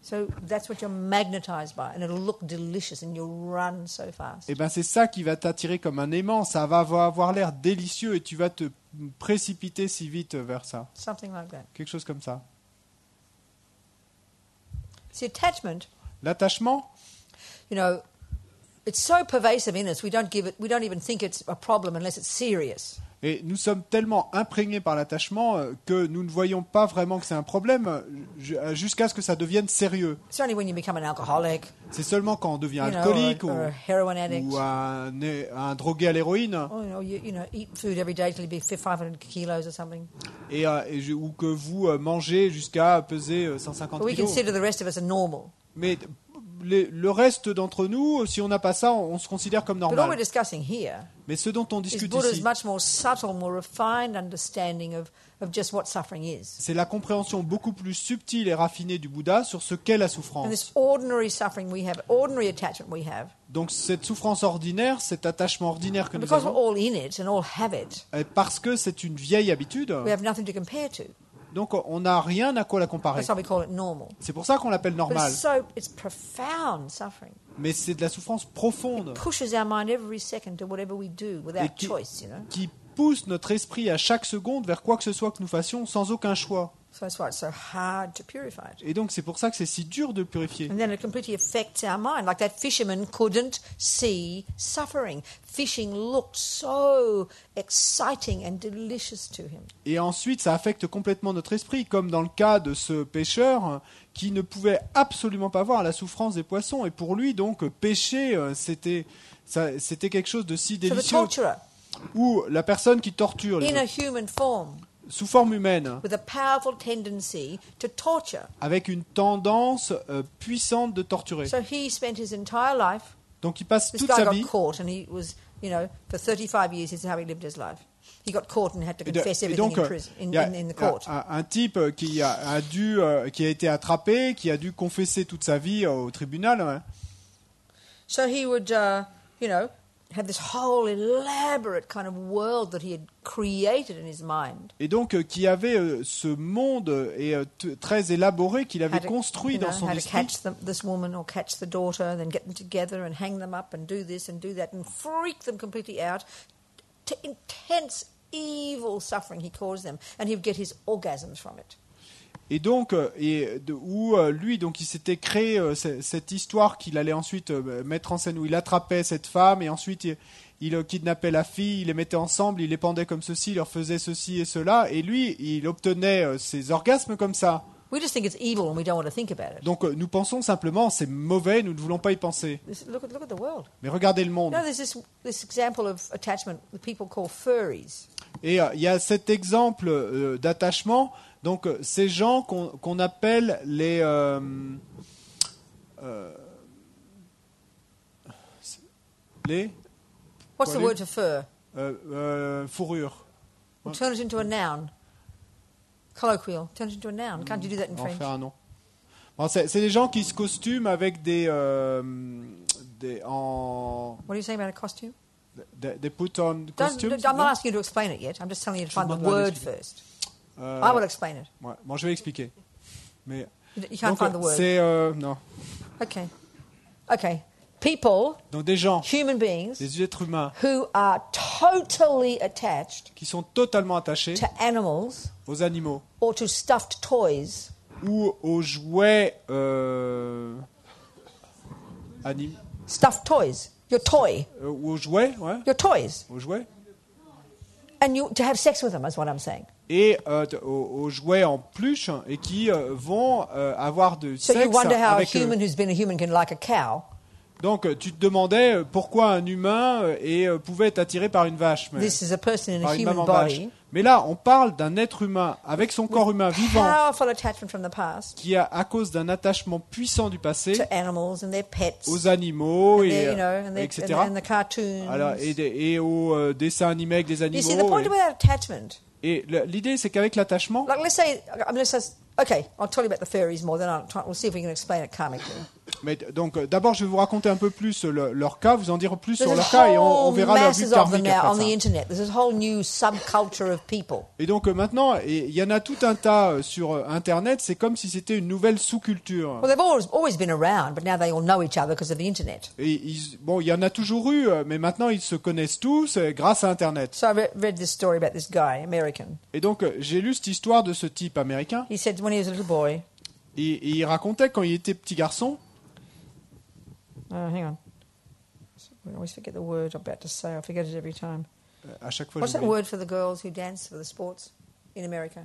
So that's what you're magnetized by, and it'll look delicious, and you'll run so fast. et ben c'est ça qui va t'attirer comme un aimant. Ça va avoir l'air délicieux et tu vas te précipiter si vite vers ça. Something like that. Quelque chose comme ça. See, attachment, L'attachement, you know, it's so pervasive in us. We don't even think it's a problem unless it's serious. et nous sommes tellement imprégnés par l'attachement que nous ne voyons pas vraiment que c'est un problème jusqu'à ce que ça devienne sérieux. It's only when you become an alcoholic, C'est seulement quand on devient you know, alcoolique or a heroin addict, ou un drogué à l'héroïne or you know, eat food every day till you be 500 kilos or something. ou que vous mangez jusqu'à peser 150 But we kilos. consider the rest of us a normal. Mais le reste d'entre nous, si on n'a pas ça, on se considère comme But all we're normal. discussing here Mais ce dont on is discute Buddha's ici, much more subtle, more refined understanding of just what suffering is. c'est la compréhension beaucoup plus subtile et raffinée du Bouddha sur ce qu'est la And souffrance. this ordinary suffering we have, ordinary attachment we have, Donc cette souffrance ordinaire, cet attachement ordinaire que and nous because we're avons, all in it and all have it, parce que c'est une vieille habitude, we have nothing to compare to. donc on n'a rien à quoi la comparer. That's why we call it normal. C'est pour ça qu'on l'appelle But normal. it's profound suffering. Mais c'est de la souffrance profonde Pushes our mind every second to whatever we do without Et qui- choice, you know. qui pousse notre esprit à chaque seconde vers quoi que ce soit que nous fassions sans aucun choix. So that's why it's so hard to purify it. Et donc c'est pour ça que c'est si dur de le purifier. And then it completely affects our mind. Like that fisherman couldn't see suffering. Fishing looked so exciting and delicious to him. Et ensuite, ça affecte complètement notre esprit, comme dans le cas de ce pêcheur qui ne pouvait absolument pas voir la souffrance des poissons. Et pour lui, donc, pêcher, c'était quelque chose de si So the délicieux. torturer, Ou la personne qui torture les in a autres, human form, sous forme humaine, with a powerful tendency to torture. avec une tendance puissante de torturer. So he spent his entire life. Donc il passe This toute guy sa got vie. caught, and he was, you know, for 35 years, this is how he lived his life. He got caught and had to Et confess et everything donc, in prison, il y a in the court. un type qui a été attrapé, qui a dû confesser toute sa vie au tribunal. Hein. So he would, you know, have this whole elaborate kind of world that he had created in his mind. Et donc qui avait ce monde très élaboré qu'il avait Had to, construit you know, dans son how to esprit. catch this woman or catch the daughter, and then get them together and hang them up and do this and do that and freak them completely out. To intense evil suffering he caused them, and he would get his orgasms from it. Et donc, lui, donc, il s'était créé cette histoire qu'il allait ensuite mettre en scène, où il attrapait cette femme et ensuite il kidnappait la fille, il les mettait ensemble, il les pendait comme ceci, il leur faisait ceci et cela, et lui, il obtenait ses orgasmes comme ça. We just think it's evil and we don't want to think about it. Donc, nous pensons simplement c'est mauvais, nous ne voulons pas y penser. Look at the world. Mais regardez le You monde. know, there's this example of attachment that people call furries. Et il y a cet exemple d'attachement. Donc, ces gens qu'on appelle les What's the What word for fur? fourrure. Well, turn it into a noun. Colloquial. Turn it into a noun. Can't you do that in On va en French? faire un nom. Bon, c'est des gens qui se costument avec des What are you saying about a costume? put-on costumes. I'm not asking you to explain it yet. I'm just telling you to Je find the demande pas word d'expliquer. first. Euh, I will explain it. ouais, bon, je vais expliquer. Mais You can't donc, find the word. c'est non. Okay. People, Donc des gens, human beings, des êtres humains who are totally attached qui sont totalement attachés to animals aux animaux or to stuffed toys. ou aux jouets Stuffed toys. Your toy. ou aux jouets, ouais, Your toys. aux jouets And you to have sex with them is what I'm saying. et aux jouets en peluche et qui vont avoir de So you sexe wonder how a avec human who's been a human can like a cow. Donc tu te demandais pourquoi un humain pouvait être attiré par une vache, mais, This is a person in par a une human maman vache. body. Mais là, on parle d'un être humain avec son corps humain vivant Powerful attachment from the past qui a, à cause d'un attachement puissant du passé, to animals and their pets. aux animaux and et their, you know, and their, etc. and the cartoons. Alors, et aux dessins animés avec des You see, the animaux. point about attachment, Et l'idée, c'est qu'avec l'attachement, like let's say, okay, I'll tell you about the fairies more, then we'll see if we can explain it karmically. mais donc d'abord, je vais vous raconter un peu plus leur cas, vous en dire plus sur There's leur a cas et on whole verra leur but masses of them karmique now on après the ça. internet. There's this whole new subculture of people. Et donc maintenant, il y en a tout un tas sur Internet, c'est comme si c'était une nouvelle sous-culture. Well, they've always been around, but now they all know each other because of the internet. Et bon, il y en a toujours eu, mais maintenant ils se connaissent tous grâce à Internet. So I read this story about this guy, American. Et donc j'ai lu cette histoire de ce type américain, He said when he was a little boy, et il racontait quand il était petit garçon, hang on. I always forget the word I'm about to say. I forget it every time. à chaque fois What's that j'oublie. word for the girls who dance for the sports in America?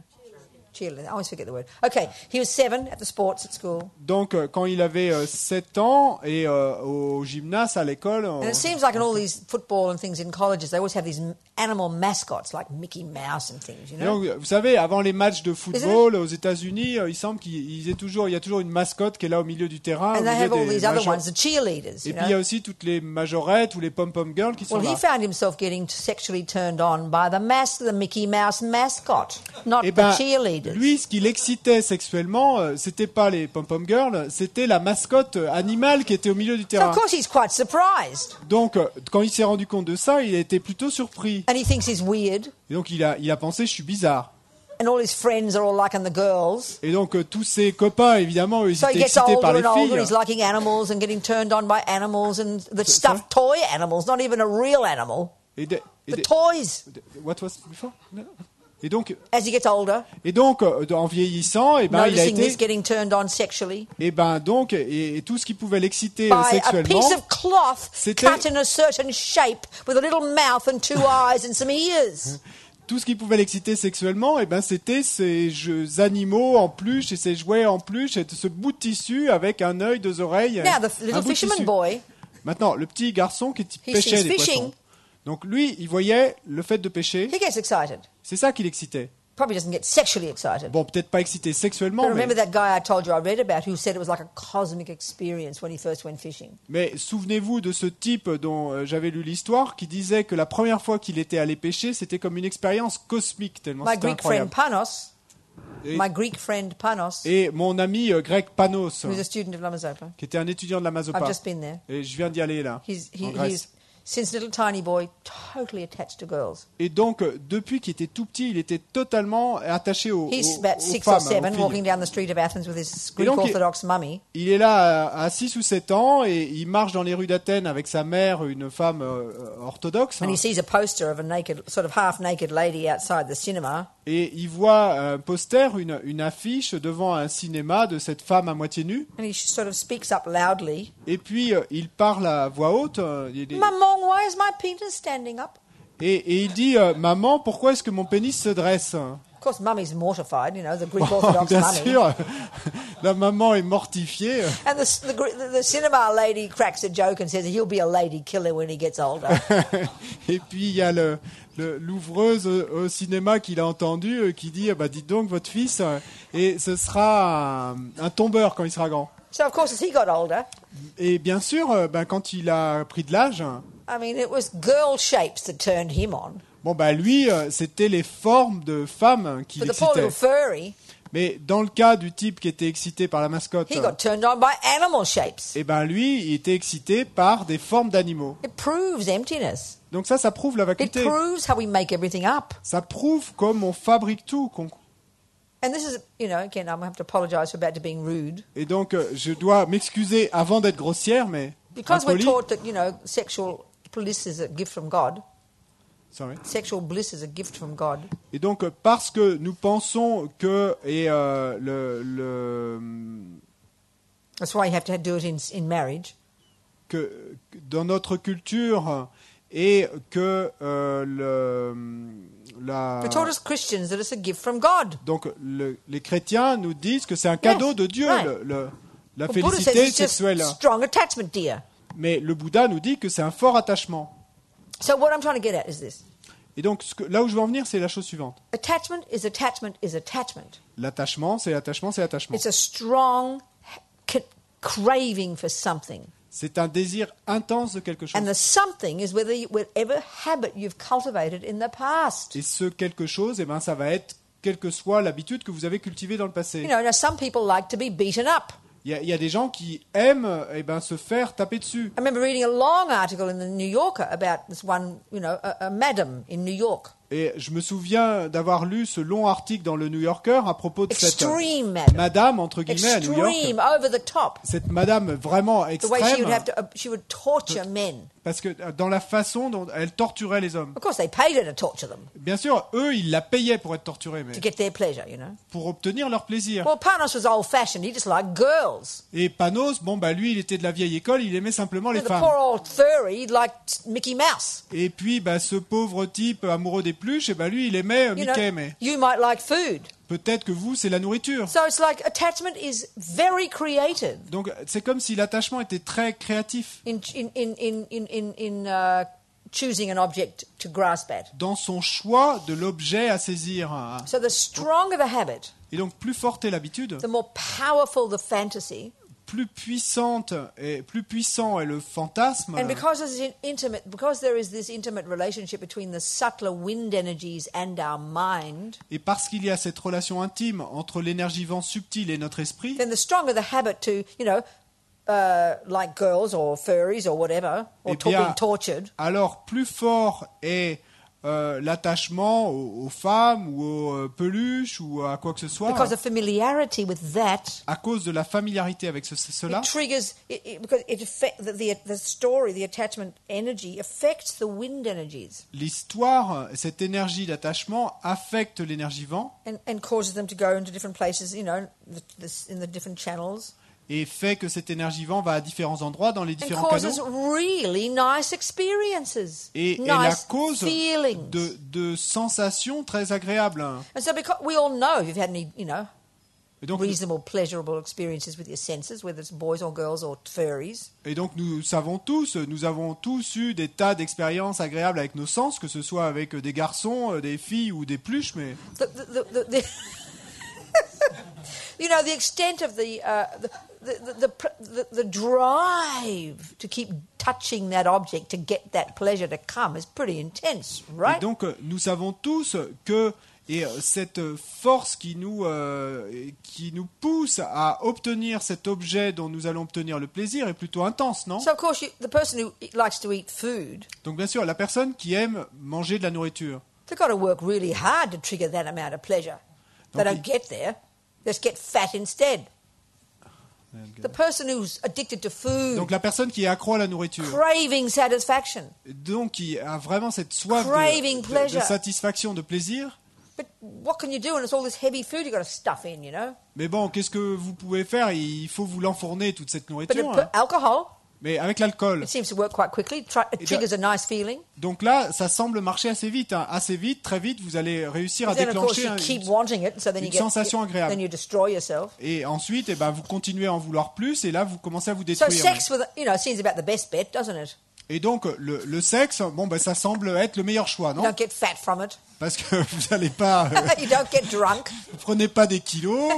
Cheerleader. I always forget the word. Okay, he was 7 at the sports at school. Donc quand il avait 7 ans et au gymnase à l'école, And it seems like in all these football and things in colleges, they always have these animal mascots like Mickey Mouse and things, you et know? donc, vous savez, avant les matchs de football aux États-Unis, il semble il y a toujours une mascotte qui est là au milieu du terrain. And Au they milieu have all des these other major- ones, the cheerleaders, Et you puis il y a know? aussi toutes les majorettes ou les pom-pom girls qui sont Well, là. he found himself getting sexually turned on by the Mickey Mouse mascot, not Eh the ben, cheerleaders. lui, ce qui l'excitait sexuellement, c'était pas les pom-pom girls, c'était la mascotte animale qui était au milieu du So terrain. of course he's quite surprised, Donc, quand il s'est rendu compte de ça, il a été plutôt surpris. and he thinks he's weird, Et donc, il a pensé, je suis bizarre. and all his friends are all liking the girls. Et donc, tous ses copains, évidemment, eux, ils So he étaient gets excités par older les and older. filles. He's liking animals and getting turned on by animals and the So- stuffed toy animals, not even a real animal. The toys. What was before? Et donc, As he gets older, en vieillissant, il a noticing this, été, getting turned on sexually et tout ce qui pouvait l'exciter by a sexuellement, piece of cloth c'était- cut in a certain shape with a little mouth and 2 eyes and some ears. tout ce qui pouvait l'exciter sexuellement, c'était ces animaux en peluche et ces jouets en peluche et ce bout de tissu avec un œil, 2 oreilles. Now, the un little bout de fisherman tissu. boy, Maintenant, le petit garçon qui He pêchait sees des fishing. poissons. Donc lui, il voyait le fait de pêcher, he gets excited. c'est ça qui l'excitait. Probably doesn't get sexually excited. Bon, peut-être pas excité sexuellement, But remember mais, that guy I told you I read about who said it was like a cosmic experience when he first went fishing. mais souvenez-vous de ce type dont j'avais lu l'histoire qui disait que la première fois qu'il était allé pêcher, c'était comme une expérience cosmique tellement My c'était Greek friend incroyable. Panos, Et, my Greek friend Panos, et mon ami grec Panos, who's a student of Lamazopa, qui était un étudiant de la I've Mazopa, just been there. et je viens d'y aller là, en Grèce. He's since little tiny boy totally attached to girls. Et donc, depuis qu'il était tout petit, il était totalement attaché aux, He's aux about 6 or femmes, 7, aux walking filles. down the street of Athens with his Greek donc, Orthodox mummy. Il est là à 6 ou 7 ans et il marche dans les rues d'Athènes avec sa mère, une femme orthodoxe. And he sees a poster of a naked, sort of half-naked lady outside the cinema. Et il voit un poster, une affiche devant un cinéma de cette femme à moitié nue. And he sort of speaks up loudly. Et puis, il parle à voix haute. Maman, why is my penis standing up? Et il dit, maman, pourquoi est-ce que mon pénis se dresse? Of course, mummy's mortified, you know, the Greek Bon, Orthodox bien mummy. sûr, la maman est mortifiée. And the cinema lady cracks a joke and says he'll be a lady killer when he gets older. Et puis il y a l'ouvreuse au cinéma qu'il a entendu qui dit bah dites donc votre fils et ce sera un tombeur quand il sera grand. So, of course, as he got older, Et bien sûr quand il a pris de l'âge, I mean, it was girl shapes that turned him on. bon bah lui c'était les formes de femmes qui But the poor little l'excitaient. furry, Mais dans le cas du type qui était excité par la mascotte, he got turned on by animal shapes. et ben lui il était excité par des formes d'animaux. It proves emptiness. Donc ça prouve la It vacuité. proves how we make everything up. Ça prouve comme on fabrique tout. And this is, you know, again, I'm going to have to apologize for about to being rude. Et donc, je dois m'excuser avant d'être grossière, mais Because we're impoli. taught that, sexual bliss is a gift from God. Sorry. Sexual bliss is a gift from God. Et donc, parce que nous pensons que That's why you have to do it in marriage. que dans notre culture et que We're taught as Christians that it's a gift from God. donc les chrétiens nous disent que c'est un cadeau Yes, de Dieu, right. la Well, Buddha says félicité it's just sexuelle. strong attachment, dear. Mais le Bouddha nous dit que c'est un fort attachement. So what I'm trying to get at is this. Et donc, là où je veux en venir, c'est la chose suivante. Attachment is attachment is attachment. L'attachement, c'est l'attachement, c'est l'attachement. It's a strong craving for something. C'est un désir intense de quelque chose. And the something is whatever habit you've cultivated in the past. Et ce quelque chose, eh ben, ça va être quelle que soit l'habitude que vous avez cultivée dans le passé. Now some people like to be beaten up. Il y a des gens qui aiment se faire taper dessus. I remember reading a long article in the New Yorker about this one, a madam in New York. Et je me souviens d'avoir lu ce long article dans le New Yorker à propos de cette Extreme madam. madame, entre guillemets, à New York. Extreme, over the top. Cette madame vraiment The way she would extrême, she would torture men. parce que dans la façon dont elle torturait les hommes. Of course, they paid her to torture them Bien sûr, eux, ils la payaient pour être torturés, mais to get their pleasure, pour obtenir leur plaisir. Well, Panos was old-fashioned. He just liked girls. Et Panos, lui, il était de la vieille école, il aimait simplement les The femmes. poor old furry, he liked Mickey Mouse. Et puis, ce pauvre type amoureux des pluches, lui, il aimait Mickey, mais You might like food. peut-être que vous, c'est la nourriture. So it's like attachment is very creative Donc, c'est comme si l'attachement était très créatif in choosing an object to grasp at. dans son choix de l'objet à saisir. So the stronger the habit, Et donc, plus forte est l'habitude, the more powerful the fantasy, plus puissant est le fantasme. and because there is this intimate relationship between the subtler wind energies and our mind, Et parce qu'il y a cette relation intime entre l'énergie vent subtile et notre esprit, then the stronger the habit to, like girls or furries or whatever, or Eh bien, being tortured, alors plus fort est l'attachement aux femmes ou aux peluches ou à quoi que ce soit, because of familiarity with that, à cause de la familiarité avec cela, it triggers because it affects the attachment energy affects the wind energies l'histoire, cette énergie d'attachement affecte l'énergie vent and causes them to go into different places, in the different channels, et fait que cette énergie vent va à différents endroits dans les and différents causes canaux really nice experiences, et est la nice cause feelings. de sensations très agréables. And so because we all know, if you've had any, Et donc, reasonable, pleasurable experiences with your senses, whether it's boys or girls or furries, nous avons tous eu des tas d'expériences agréables avec nos sens, que ce soit avec des garçons, des filles ou des pluches, mais the the extent of the drive to keep touching that object to get that pleasure to come is pretty intense, et right? donc nous savons tous que cette force qui nous pousse à obtenir cet objet dont nous allons obtenir le plaisir est plutôt intense, non? So of course, the person who likes to eat food, Donc bien sûr, la personne qui aime manger de la nourriture, they've got to work really hard to trigger that amount of pleasure. They don't get there; they just get fat instead. The person who's addicted to food, donc la personne qui est accro à la nourriture, craving satisfaction, donc qui a vraiment cette soif Craving de pleasure. satisfaction, de plaisir. but what can you do when it's all this heavy food you've got to stuff in, Mais bon, qu'est-ce que vous pouvez faire? Il faut vous l'enfourner, toute cette But nourriture. Hein. alcohol, Mais avec l'alcool. it seems to work quite quickly. It triggers a nice feeling. Donc là, ça semble marcher assez vite. Hein. Assez vite, très vite, vous allez réussir à But then, of course, déclencher you keep wanting it, so then you une sensation agréable. then you destroy yourself. Et ensuite, vous continuez à en vouloir plus, et là, vous commencez à vous So détruire. sex with seems about the best bet, doesn't it? Et donc, le sexe, ça semble être le meilleur choix, You non? don't get fat from it. Parce que vous n'allez pas... You don't get drunk. vous prenez pas des kilos,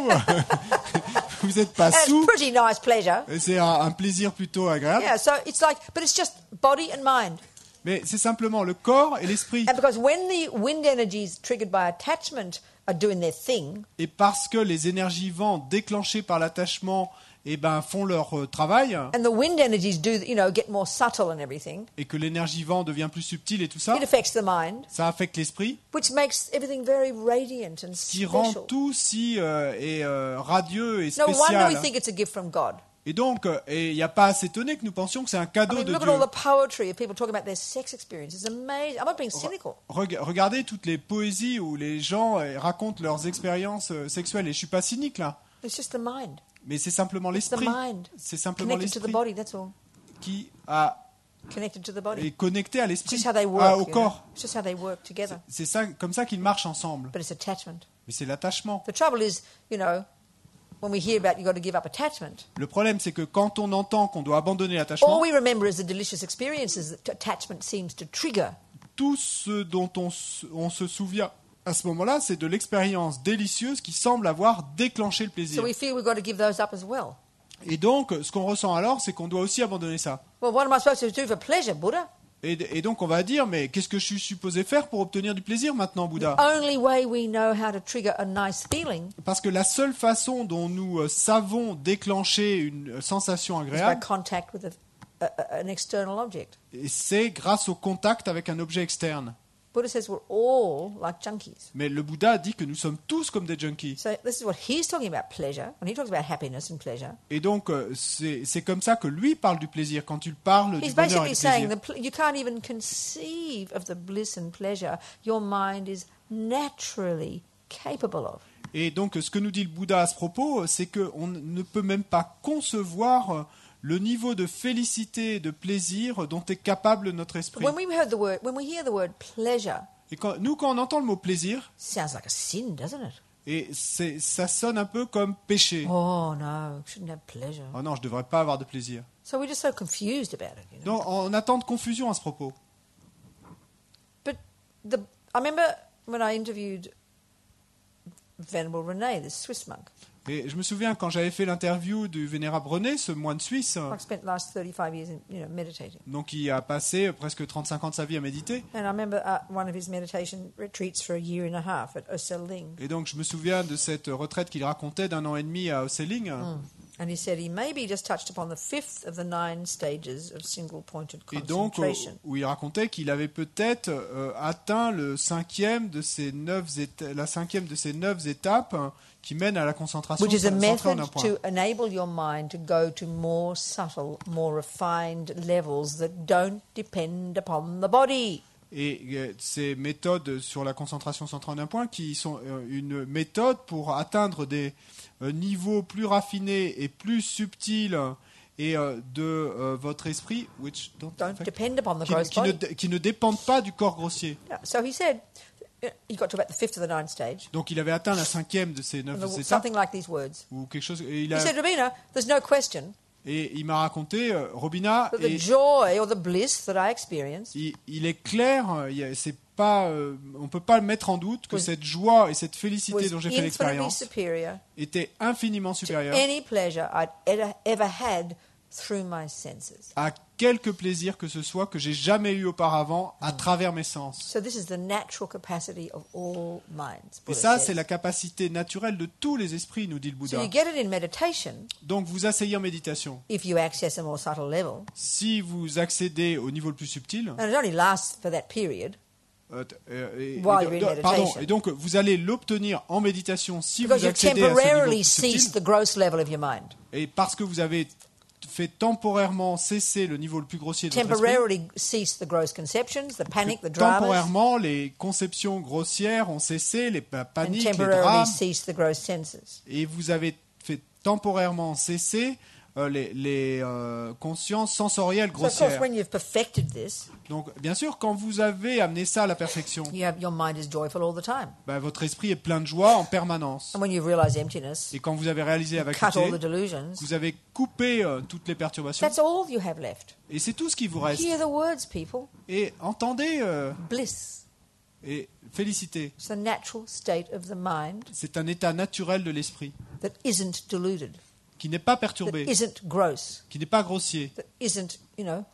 vous n'êtes pas And it's sous, pretty nice pleasure. et c'est un plaisir plutôt agréable. Yeah, so it's like, but it's just body and mind. Mais c'est simplement le corps et l'esprit. And because when the wind energies triggered by attachment are doing their thing, Et parce que les énergies vent déclenchées par l'attachement font leur travail, and the wind energies do, get more subtle and everything, et que l'énergie vent devient plus subtile et tout ça, it affects the mind, ça affecte l'esprit, which makes everything very radiant and qui rend special. tout si radieux et No wonder we spécial. think it's a gift from God. Et donc, il n'y a pas à s'étonner que nous pensions que c'est un I cadeau mean, de look at Dieu. all the poetry of people talking about their sex experience. It's amazing. I'm not being cynical. Regardez toutes les poésies où les gens racontent leurs expériences sexuelles. Et je suis pas cynique là, It's just the mind. mais c'est simplement It's the l'esprit. mind. C'est simplement Connected to the l'esprit body, that's all. qui Connected to the body. est connecté à It's l'esprit, just how they work. au you know. corps. It's just how they work together. C'est ça, comme ça qu'ils marchent ensemble. But it's attachment. Mais c'est l'attachement. The trouble is, when we hear about you've got to give up attachment, Le problème, c'est que quand on entend qu'on doit abandonner all l'attachement, we remember is the delicious experiences that attachment seems to trigger. tout ce dont on se souvient à ce moment-là, c'est de l'expérience délicieuse qui semble avoir déclenché le So plaisir. we feel we've got to give those up as well. Et donc, ce qu'on ressent alors, c'est qu'on doit aussi abandonner ça. Well, what am I supposed to do for pleasure, Buddha? Et donc, on va dire, mais qu'est-ce que je suis supposé faire pour obtenir du plaisir maintenant, Bouddha? Only way we know how to trigger a nice feeling Parce que la seule façon dont nous savons déclencher une sensation is by agréable, contact with an external object. c'est grâce au contact avec un objet externe. Buddha says we're all like junkies. Mais le Bouddha dit que nous sommes tous comme des junkies. So this is what he's talking about pleasure. When he talks about happiness and pleasure, Et donc, c'est comme ça que lui parle du plaisir, quand il parle du he's bonheur et basically du saying plaisir. you can't even conceive of the bliss and pleasure your mind is naturally capable of. Et donc, ce que nous dit le Bouddha à ce propos, c'est qu'on ne peut même pas concevoir le niveau de félicité et de plaisir dont est capable notre esprit. When we hear the word pleasure, Et quand on entend le mot plaisir, it sounds like a sin, doesn't it? et ça sonne un peu comme péché. Oh no, shouldn't have pleasure. Oh non, je ne devrais pas avoir de plaisir. So we're just so confused about it. You know? Donc, on attend de confusion à ce propos. But I remember when I interviewed Venerable René, this Swiss monk. Et je me souviens quand j'avais fait l'interview du vénérable René, ce moine suisse, I've spent the last 35 years meditating. donc qui a passé presque 35 ans de sa vie à méditer. And I remember one of his meditation retreats for a year and a half at Oselling. Et donc je me souviens de cette retraite qu'il racontait d'1 an et demi à Oselling. And he said he maybe just touched upon the 5th of the 9 stages of single-pointed Et donc concentration. où il racontait qu'il avait peut-être atteint la cinquième de ces 9 étapes qui mènent à la concentration Which is a centrée en method un point. to enable your mind to go to more subtle, more refined levels that don't depend upon the body. Et ces méthodes sur la concentration centrée en un point qui sont une méthode pour atteindre des niveaux plus raffinés et plus subtils et de votre esprit which Don't depend upon the gross body. qui ne dépendent pas du corps grossier. Yeah, so he said, he got to about the 5th of the 9 stage. Donc il avait atteint la cinquième de ces 9 And étapes something like these words. ou quelque chose et He said, Rabina, there's no question il m'a raconté Robina that the joy or the bliss that I experienced il est clair, c'est pas, on peut pas le mettre en doute que cette joie et cette félicité was dont j'ai fait infinitely l'expérience superior était infiniment to supérieure any pleasure I'd ever had through my senses. à quelque plaisir que ce soit que j'ai jamais eu auparavant à travers mes sens. So this is the natural capacity of all minds. Et Buddha ça, says. c'est la capacité naturelle de tous les esprits, nous dit le So Bouddha. you get it in meditation Donc vous asseyez en méditation. if you access a more subtle level, Si vous accédez au niveau le plus subtil, and it only lasts for that period While you're in pardon, meditation. et donc vous allez l'obtenir en méditation si because vous you've accédez à ce niveau temporarily plus ceased subtil, the gross level of your mind, et parce que vous avez fait temporairement cesser le niveau le plus grossier de votre esprit. temporarily ceased the gross conceptions, the panic, the dramas, Temporairement, les conceptions grossières ont cessé, les and paniques, les temporarily drames, ceased the gross senses. et vous avez fait temporairement cesser les consciences sensorielles So of course, grossières. when you've perfected this, Donc, bien sûr, quand vous avez amené ça à la perfection, your mind is joyful all the time. votre esprit est plein de joie en permanence. And when you've realized emptiness, Et quand vous avez réalisé la cut all the vacuité, delusions, vous avez coupé toutes les perturbations, that's all you have left. et c'est tout ce qui vous reste. Hear the words, people. Et entendez Bliss. et félicitez. It's the natural state of the mind C'est un état naturel de l'esprit that isn't deluded, qui n'est pas that perturbé, isn't gross, qui n'est pas grossier, that isn't,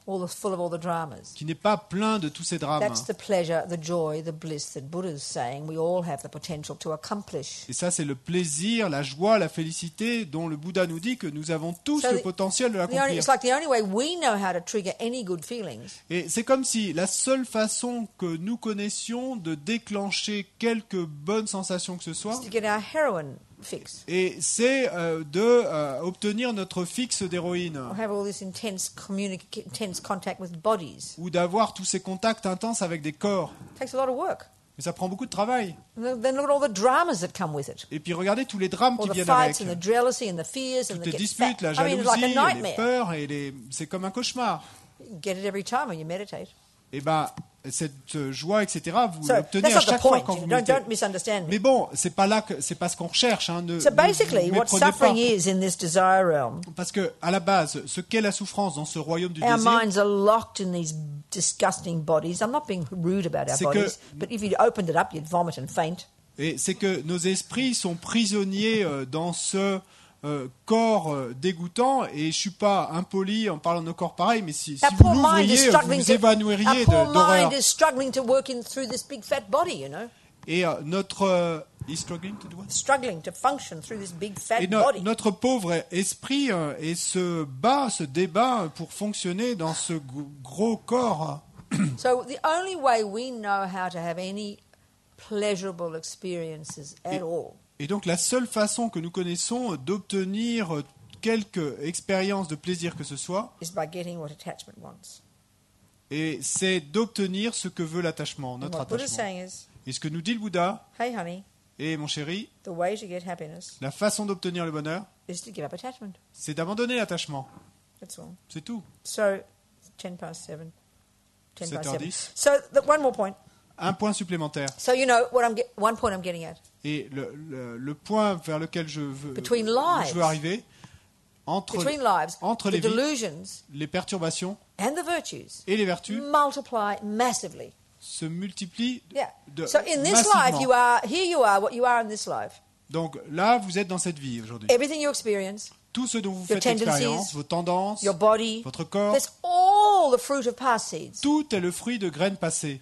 full of all the dramas. qui n'est pas plein de tous ces drames. That's the pleasure, the joy, the bliss that Buddha's saying we all have the potential to accomplish. Et ça, c'est le plaisir, la joie, la félicité dont le Bouddha nous dit que nous avons tous So le potentiel de l'accomplir. It's like the only way we know how to trigger any good feelings Et c'est comme si la seule façon que nous connaissions de déclencher quelque bonne sensation que ce soit, is to get our heroin fix. Et c'est de obtenir notre fixe d'héroïne. Or have all this intense contact with bodies. Ou d'avoir tous ces contacts intenses avec des corps. It takes a lot of work. Mais ça prend beaucoup de travail. And then look at all the dramas that come with it. Et puis regardez tous les drames qui All the viennent fights avec. and the jealousy and the fears and Toutes the les get disputes, fat. la I mean, jalousie, like a les nightmare. peurs, c'est comme un cauchemar. You get it every time when you meditate. Et ben cette joie, etc. Vous So l'obtenez that's à not the chaque fois point. quand vous Don't méditez. misunderstand Mais me. bon, c'est pas ce qu'on recherche. Hein, So basically, what suffering is in this desire realm, Parce que à la base, ce qu'est la souffrance dans ce royaume du our désir, minds are locked in these disgusting bodies. I'm not being rude about our C'est que- bodies, but if you opened it up, you'd vomit and faint. et c'est que nos esprits sont prisonniers dans ce corps dégoûtant. Et je suis pas impoli en parlant de nos corps pareils, mais si Our vous poor mind is l'ouvriez, vous struggling vous to. évanouiriez Our poor d'horreur. mind is struggling to work in through this big fat body. You know, Et notre he's struggling to do what? struggling to function through this big fat Et body. notre pauvre esprit se débat pour fonctionner dans ce gros corps. So the only way we know how to have any pleasurable experiences at all Et donc la seule façon que nous connaissons d'obtenir quelque expérience de plaisir que ce soit, is by getting what attachment wants. et c'est d'obtenir ce que veut l'attachement, And notre what Buddha's attachement. saying is, Et ce que nous dit le Bouddha, hey honey, et mon chéri, the way to get happiness la façon d'obtenir le bonheur, is to give up attachment. c'est d'abandonner l'attachement. That's all. C'est tout. So, 10 past 7. 10 past 7. 7h10. So, one more point. Un point supplémentaire. So, you know, one point I'm getting at. Et le point vers lequel je veux Between lives. arriver, entre Between lives, entre the les vies, delusions les perturbations and the virtues et les vertus multiply massively. se multiplient Yeah. de So, in this massivement. life, here you are, what you are in this life. Donc là, vous êtes dans cette vie aujourd'hui. Everything you experience, Tout ce dont vous Your faites tendencies, expérience, vos tendances, your body, votre corps, that's all the fruit of past seeds. tout est le fruit de graines passées.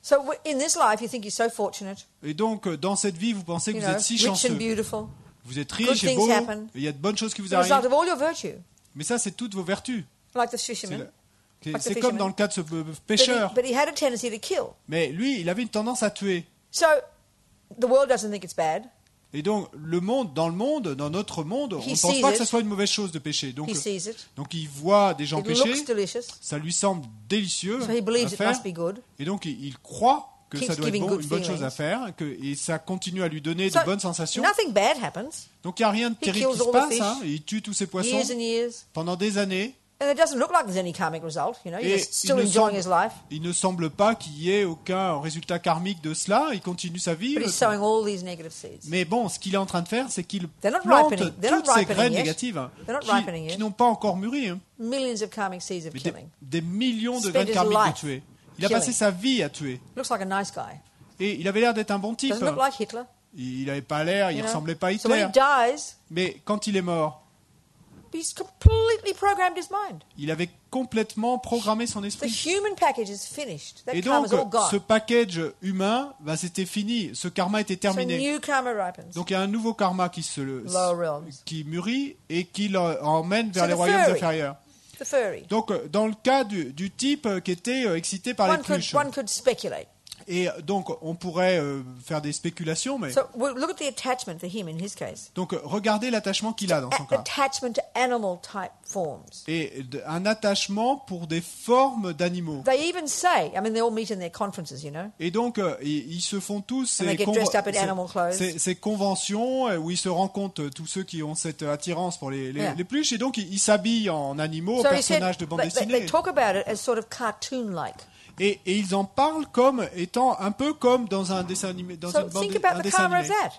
So, in this life, you think you're so fortunate, Et donc, dans cette vie, vous pensez que you vous know, êtes si rich and chanceux. beautiful, Vous êtes Good riche et things beau, happen. et il y a de bonnes choses qui vous the result arrivent. of all your virtue. Mais ça, c'est toutes vos vertus. Like the C'est fisherman. le- Like the C'est comme fisherman. dans le cas de ce But pêcheur. he had a tendency to kill. Mais lui, il avait une tendance à tuer. So the world doesn't think it's bad. Et donc, dans notre monde, on ne He pense sees pas que it. ce soit une mauvaise chose de pécher. Donc, He sees it. il voit des gens It pécher, looks delicious. ça lui semble délicieux So he believes à it faire, must be good. et donc il croit que Keeps ça doit être giving bon, good une bonne chose à feelings. faire, et ça continue à lui donner So de bonnes sensations. nothing bad happens. Donc il n'y a rien de terrible qui kills se all the passe, fish. hein. Il tue tous ses poissons Years and years. pendant des années. And it doesn't look like there's any karmic result. You know, Et he's still enjoying his life. il ne semble pas qu'il y ait aucun résultat karmique de cela. Il continue sa vie. But he's sowing all these negative seeds. Mais bon, ce qu'il est en train de faire, c'est qu'il They're not plante ripening. They're not toutes ces ripening graines yet. négatives hein, They're not ripening qui yet. n'ont pas encore mûri. Hein. Millions of karmic seeds of Mais killing. des millions de Spent graines his karmiques de life tuer. Il a killing. passé sa vie à tuer. Looks like a nice guy. Et il avait l'air d'être un bon type. Doesn't look like Hitler. Il n'avait pas l'air, il you know. ressemblait pas à So when Hitler. he dies, Mais quand il est mort, he's completely programmed his mind. il avait complètement programmé son The esprit. human package is finished. That Et karma's donc, all gone. ce package humain, c'était fini. Ce karma était So terminé. new karma ripens. Donc il y a un nouveau karma Lower realms. qui mûrit et qui l'emmène vers So les the royaumes furry. inférieurs. The furry. Donc dans le cas du type qui était excité par les pluches. One could speculate. Et donc on pourrait faire des spéculations, mais So we'll look at the attachment for him in his case. donc regardez l'attachement qu'il a dans son cas. Attachment to animal type forms. Et un attachement pour des formes d'animaux. They even say, I mean, they all meet in their conferences, you know. Et donc ils se font tous And they get dressed up in animal clothes. ces conventions où ils se rencontrent tous ceux qui ont cette attirance pour les Yeah. pluches, et donc ils s'habillent en animaux, So he said, personnages de bande they dessinée. talk about it as sort of cartoon-like. Et ils en parlent comme étant un peu comme dans un dessin animé, dans So une bande, think un about the dessin karma of animé. that.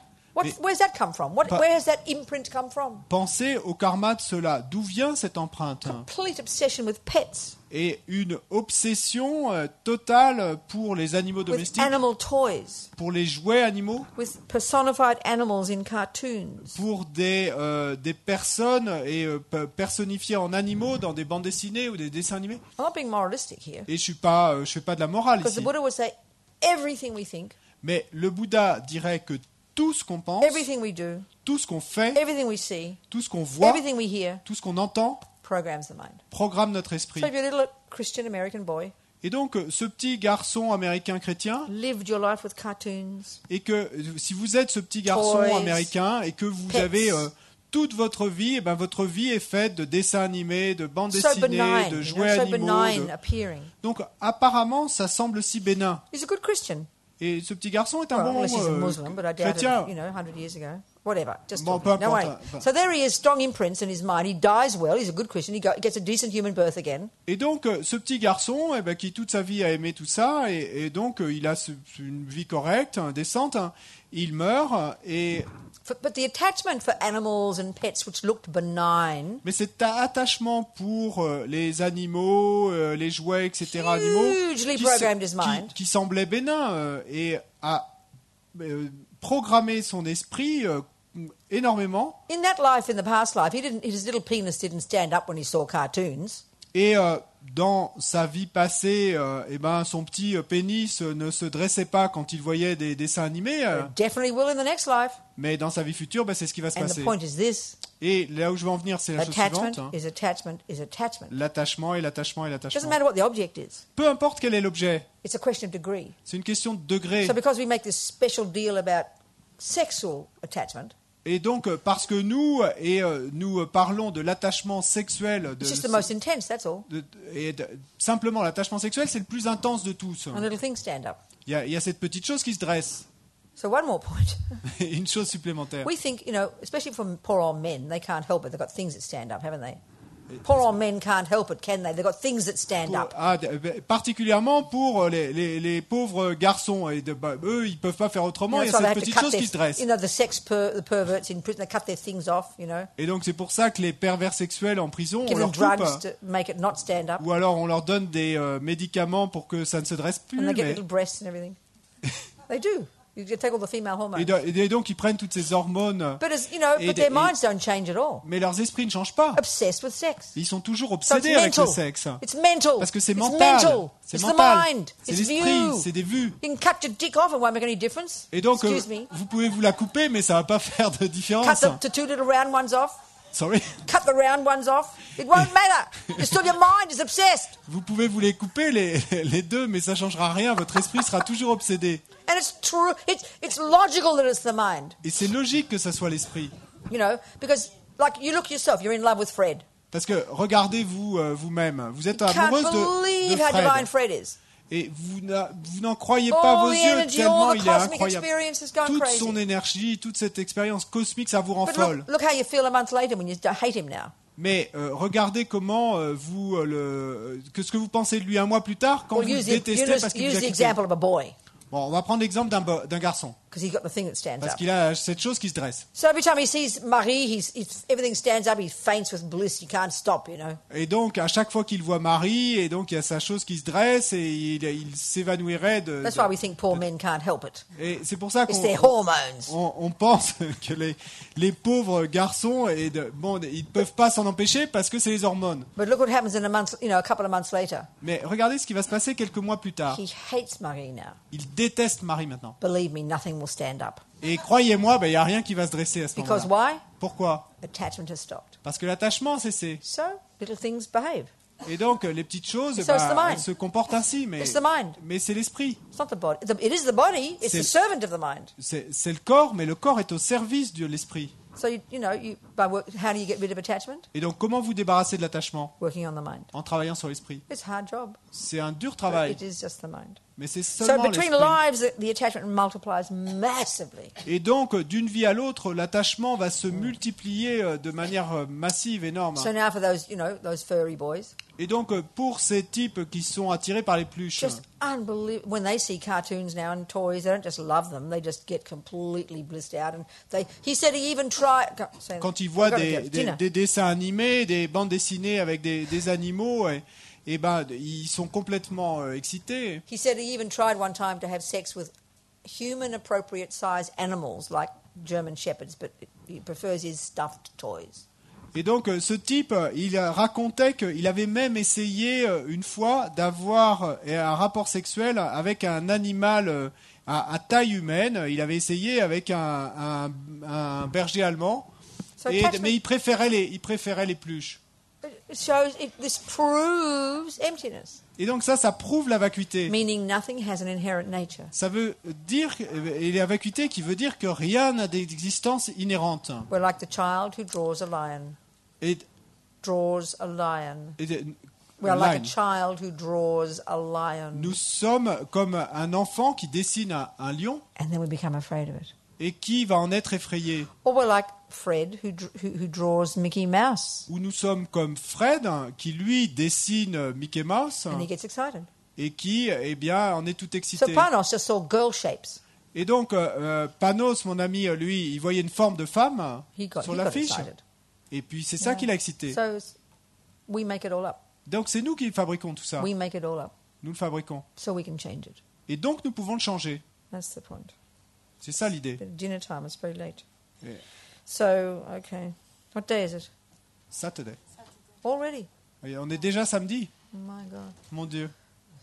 Mais- Where's that come from? Pas- Where has that imprint come from? Pensez au karma de cela. D'où vient cette empreinte? Complete obsession with pets, Et une obsession totale pour les animaux with domestiques, animal toys, pour les jouets animaux, with personified animals in cartoons. pour des personnes et personnifiées en animaux dans des bandes dessinées ou des dessins animés. I'm not being moralistic here, Et je fais pas de la morale because the ici. Buddha would say everything we think, Mais le Bouddha dirait que tout ce qu'on pense, everything we do, tout ce qu'on fait, everything we see, tout ce qu'on voit, everything we hear tout ce qu'on entend, programs the mind. programme notre esprit. So if you're a little Christian American boy, Et donc, ce petit garçon américain chrétien, lived your life with cartoons, et que si vous êtes ce petit garçon Toys, américain et que vous pets. avez toute votre vie, eh ben, votre vie est faite de dessins animés, de bandes so dessinées, benign, de you jouets know, so animaux. benign appearing. Donc, apparemment, ça semble si bénin. He's a good Christian. Et ce petit garçon est un Well, bon unless he's a Muslim, but I doubt chrétien. it, 100 years ago. Whatever, just Bon, talking. peu No importe, way. hein. So there he is, strong imprints in his mind. He dies well. He's a good Christian. He gets a decent human birth again. Et donc, ce petit garçon, eh ben, qui toute sa vie a aimé tout ça, et donc il a une vie correcte, décente, hein. Il meurt, But the attachment for animals and pets, which looked benign, mais cet attachement pour les animaux, les jouets, etc., Hugely programmed his mind. qui semblait bénin, et a programmé son esprit énormément. in that life, in the past life, his little penis didn't stand up when he saw cartoons. Et dans sa vie passée, eh ben, son petit pénis ne se dressait pas quand il voyait des dessins animés, It definitely will in the next life. mais dans sa vie future, ben, c'est ce qui va se And the passer. point is this: Et là où je veux en venir, c'est la chose attachment suivante. is attachment is attachment. L'attachement et l'attachement et It doesn't l'attachement. matter what the object is. Peu importe quel est l'objet, It's a question of degree. c'est une question de degré. So because we make this special deal about sexual attachment, Et donc, parce que nous parlons de l'attachement sexuel, it's just the most intense, that's all. simplement l'attachement sexuel, c'est le plus intense de tous. And little things stand up. Il y a cette petite chose qui se dresse. So one more point. Et une chose supplémentaire. We think, especially from poor old men, they can't help it. They've got things that stand up, haven't they? Poor old men can't help it, can they? They've got things that stand up. Particulièrement pour les pauvres garçons. Et eux, ils peuvent pas faire autrement. Il y a So they cette have to petite cut chose qui se dresse. the perverts in prison, they cut their things off, Et donc, c'est pour ça que les pervers sexuels en prison, on give them leur drugs coupe. to make it not stand up. Ou alors, on leur donne des médicaments pour que ça ne se dresse plus. And they get Mais... little breasts and everything. They do. You take all the female hormones. Et donc, ils prennent toutes ces hormones. But, Et their de- minds don't change at all. Mais leurs esprits ne changent pas. Obsessed with sex. Ils sont toujours So it's obsédés avec le mental. sexe. It's mental. Parce que c'est It's mental. mental. C'est It's mental. the mind. C'est It's l'esprit. view. C'est des vues. You can cut your dick off, it won't make any difference. Et donc, Excuse me. vous pouvez vous la couper, mais ça va pas faire de Cut différence. the two little round ones off. Sorry. Cut the round ones off. It won't matter. It's still your mind is obsessed. Vous pouvez vous les couper, les deux, mais ça changera rien. Votre esprit sera toujours obsédé. And it's true. It's logical that it's the mind. Et c'est logique que ça soit l'esprit. Because like you look yourself, you're in love with Fred. Parce que regardez-vous vous-même. Vous êtes Can't amoureuse de believe how divine Fred. Fred is. Et vous n'en croyez pas All vos the yeux energy, tellement all the il est cosmic incroyable. experience has gone Toute crazy. son énergie, toute cette expérience cosmique, ça vous rend But folle. look how you feel a month later when you hate him now. Mais regardez comment que ce que vous pensez de lui un mois plus tard quand vous le détestez parce qu'il vous use a the quitté. example of a boy, Bon, on va prendre l'exemple d'un garçon because he's got the thing that stands parce up. qu'il a cette chose qui se dresse. So every time he sees Marie, everything stands up. He faints with bliss. He can't stop. Et donc à chaque fois qu'il voit Marie, et donc il y a sa chose qui se dresse et il s'évanouirait de. That's why we think poor men can't help it. Et c'est pour ça It's their hormones. on pense que les pauvres garçons ils peuvent pas s'en empêcher parce que c'est les hormones. But look what happens in a month. A couple of months later, Mais regardez ce qui va se passer quelques mois plus tard. he hates Marie now. Il déteste Marie maintenant. Believe me, nothing will stand up. Et croyez-moi, il y a rien qui va se dresser à ce Because moment-là. why? Pourquoi? Attachment has stopped. Parce que l'attachement a cessé. So little things behave. Et donc les petites choses, So it's the mind. elles se comportent ainsi. Mais It's the mind. c'est l'esprit. It's not the body. It is the body. It's C'est- the servant of the mind. C'est le corps, mais le corps est au service de l'esprit. So how do you get rid of attachment? Et donc comment vous débarrasser de l'attachement? Working on the mind. En travaillant sur l'esprit. It's a hard job. C'est un dur But travail, it is just the mind. mais c'est So seulement between l'esprit. lives, the attachment multiplies massively. Et donc, d'une vie à l'autre, l'attachement va se multiplier de manière massive, énorme. So now for those furry boys, Et donc, pour ces types qui sont attirés par les peluches, just unbelievable. When they see cartoons now and toys, they don't just love them; they just get completely blissed out. And he said he even tried. quand ils voient des dessins animés, des bandes dessinées avec des animaux, ils sont complètement excités. He said he even tried one time to have sex with human appropriate size animals like German shepherds, but he prefers his stuffed toys. Et donc, ce type, il racontait qu'il avait même essayé une fois d'avoir un rapport sexuel avec un animal à taille humaine. Il avait essayé avec un berger allemand, So mais attachment, il préférait les peluches. This proves emptiness, Et donc ça prouve la vacuité. meaning nothing has an inherent nature. Ça veut dire, et la vacuité qui veut dire que rien n'a d'existence inhérente. We're like the child who draws a lion. Et, Draws a lion. et- We are like a line. child who draws a lion. Nous sommes comme un enfant qui dessine un lion And then we become afraid of it. et qui va en être effrayé. Or we're like Fred who draws Mickey Mouse. Ou nous sommes comme Fred qui lui dessine Mickey Mouse And he gets excited. et qui, eh bien, en est tout So excité. Panos just saw girl shapes. Et donc, Panos, mon ami, lui, il voyait une forme de femme He got sur l'affiche. excited. Et puis c'est ça qui l'a excité. So we make it all up. Donc c'est nous qui fabriquons tout ça. We make it all up. Nous le fabriquons. So we can change it. Et donc nous pouvons le changer. That's the point. C'est ça l'idée. But dinner time, it's very late. Yeah. So, okay. What day is it? Saturday. Already? Et on est déjà samedi. Oh my God. Mon Dieu.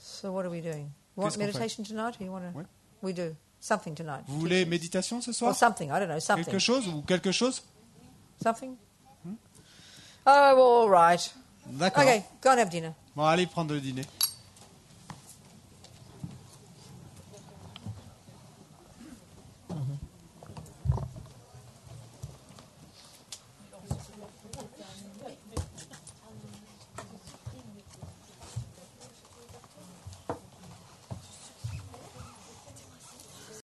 So what are we doing? You want Qu'est-ce qu'on meditation tonight? Or you want to? Ouais. We do. Something tonight. Vous voulez méditation ce Or soir? something. I don't know. Something. Quelque chose ou quelque chose? Something? Oh, all right. D'accord. Okay, go and have dinner. Bon, allez prendre le dîner.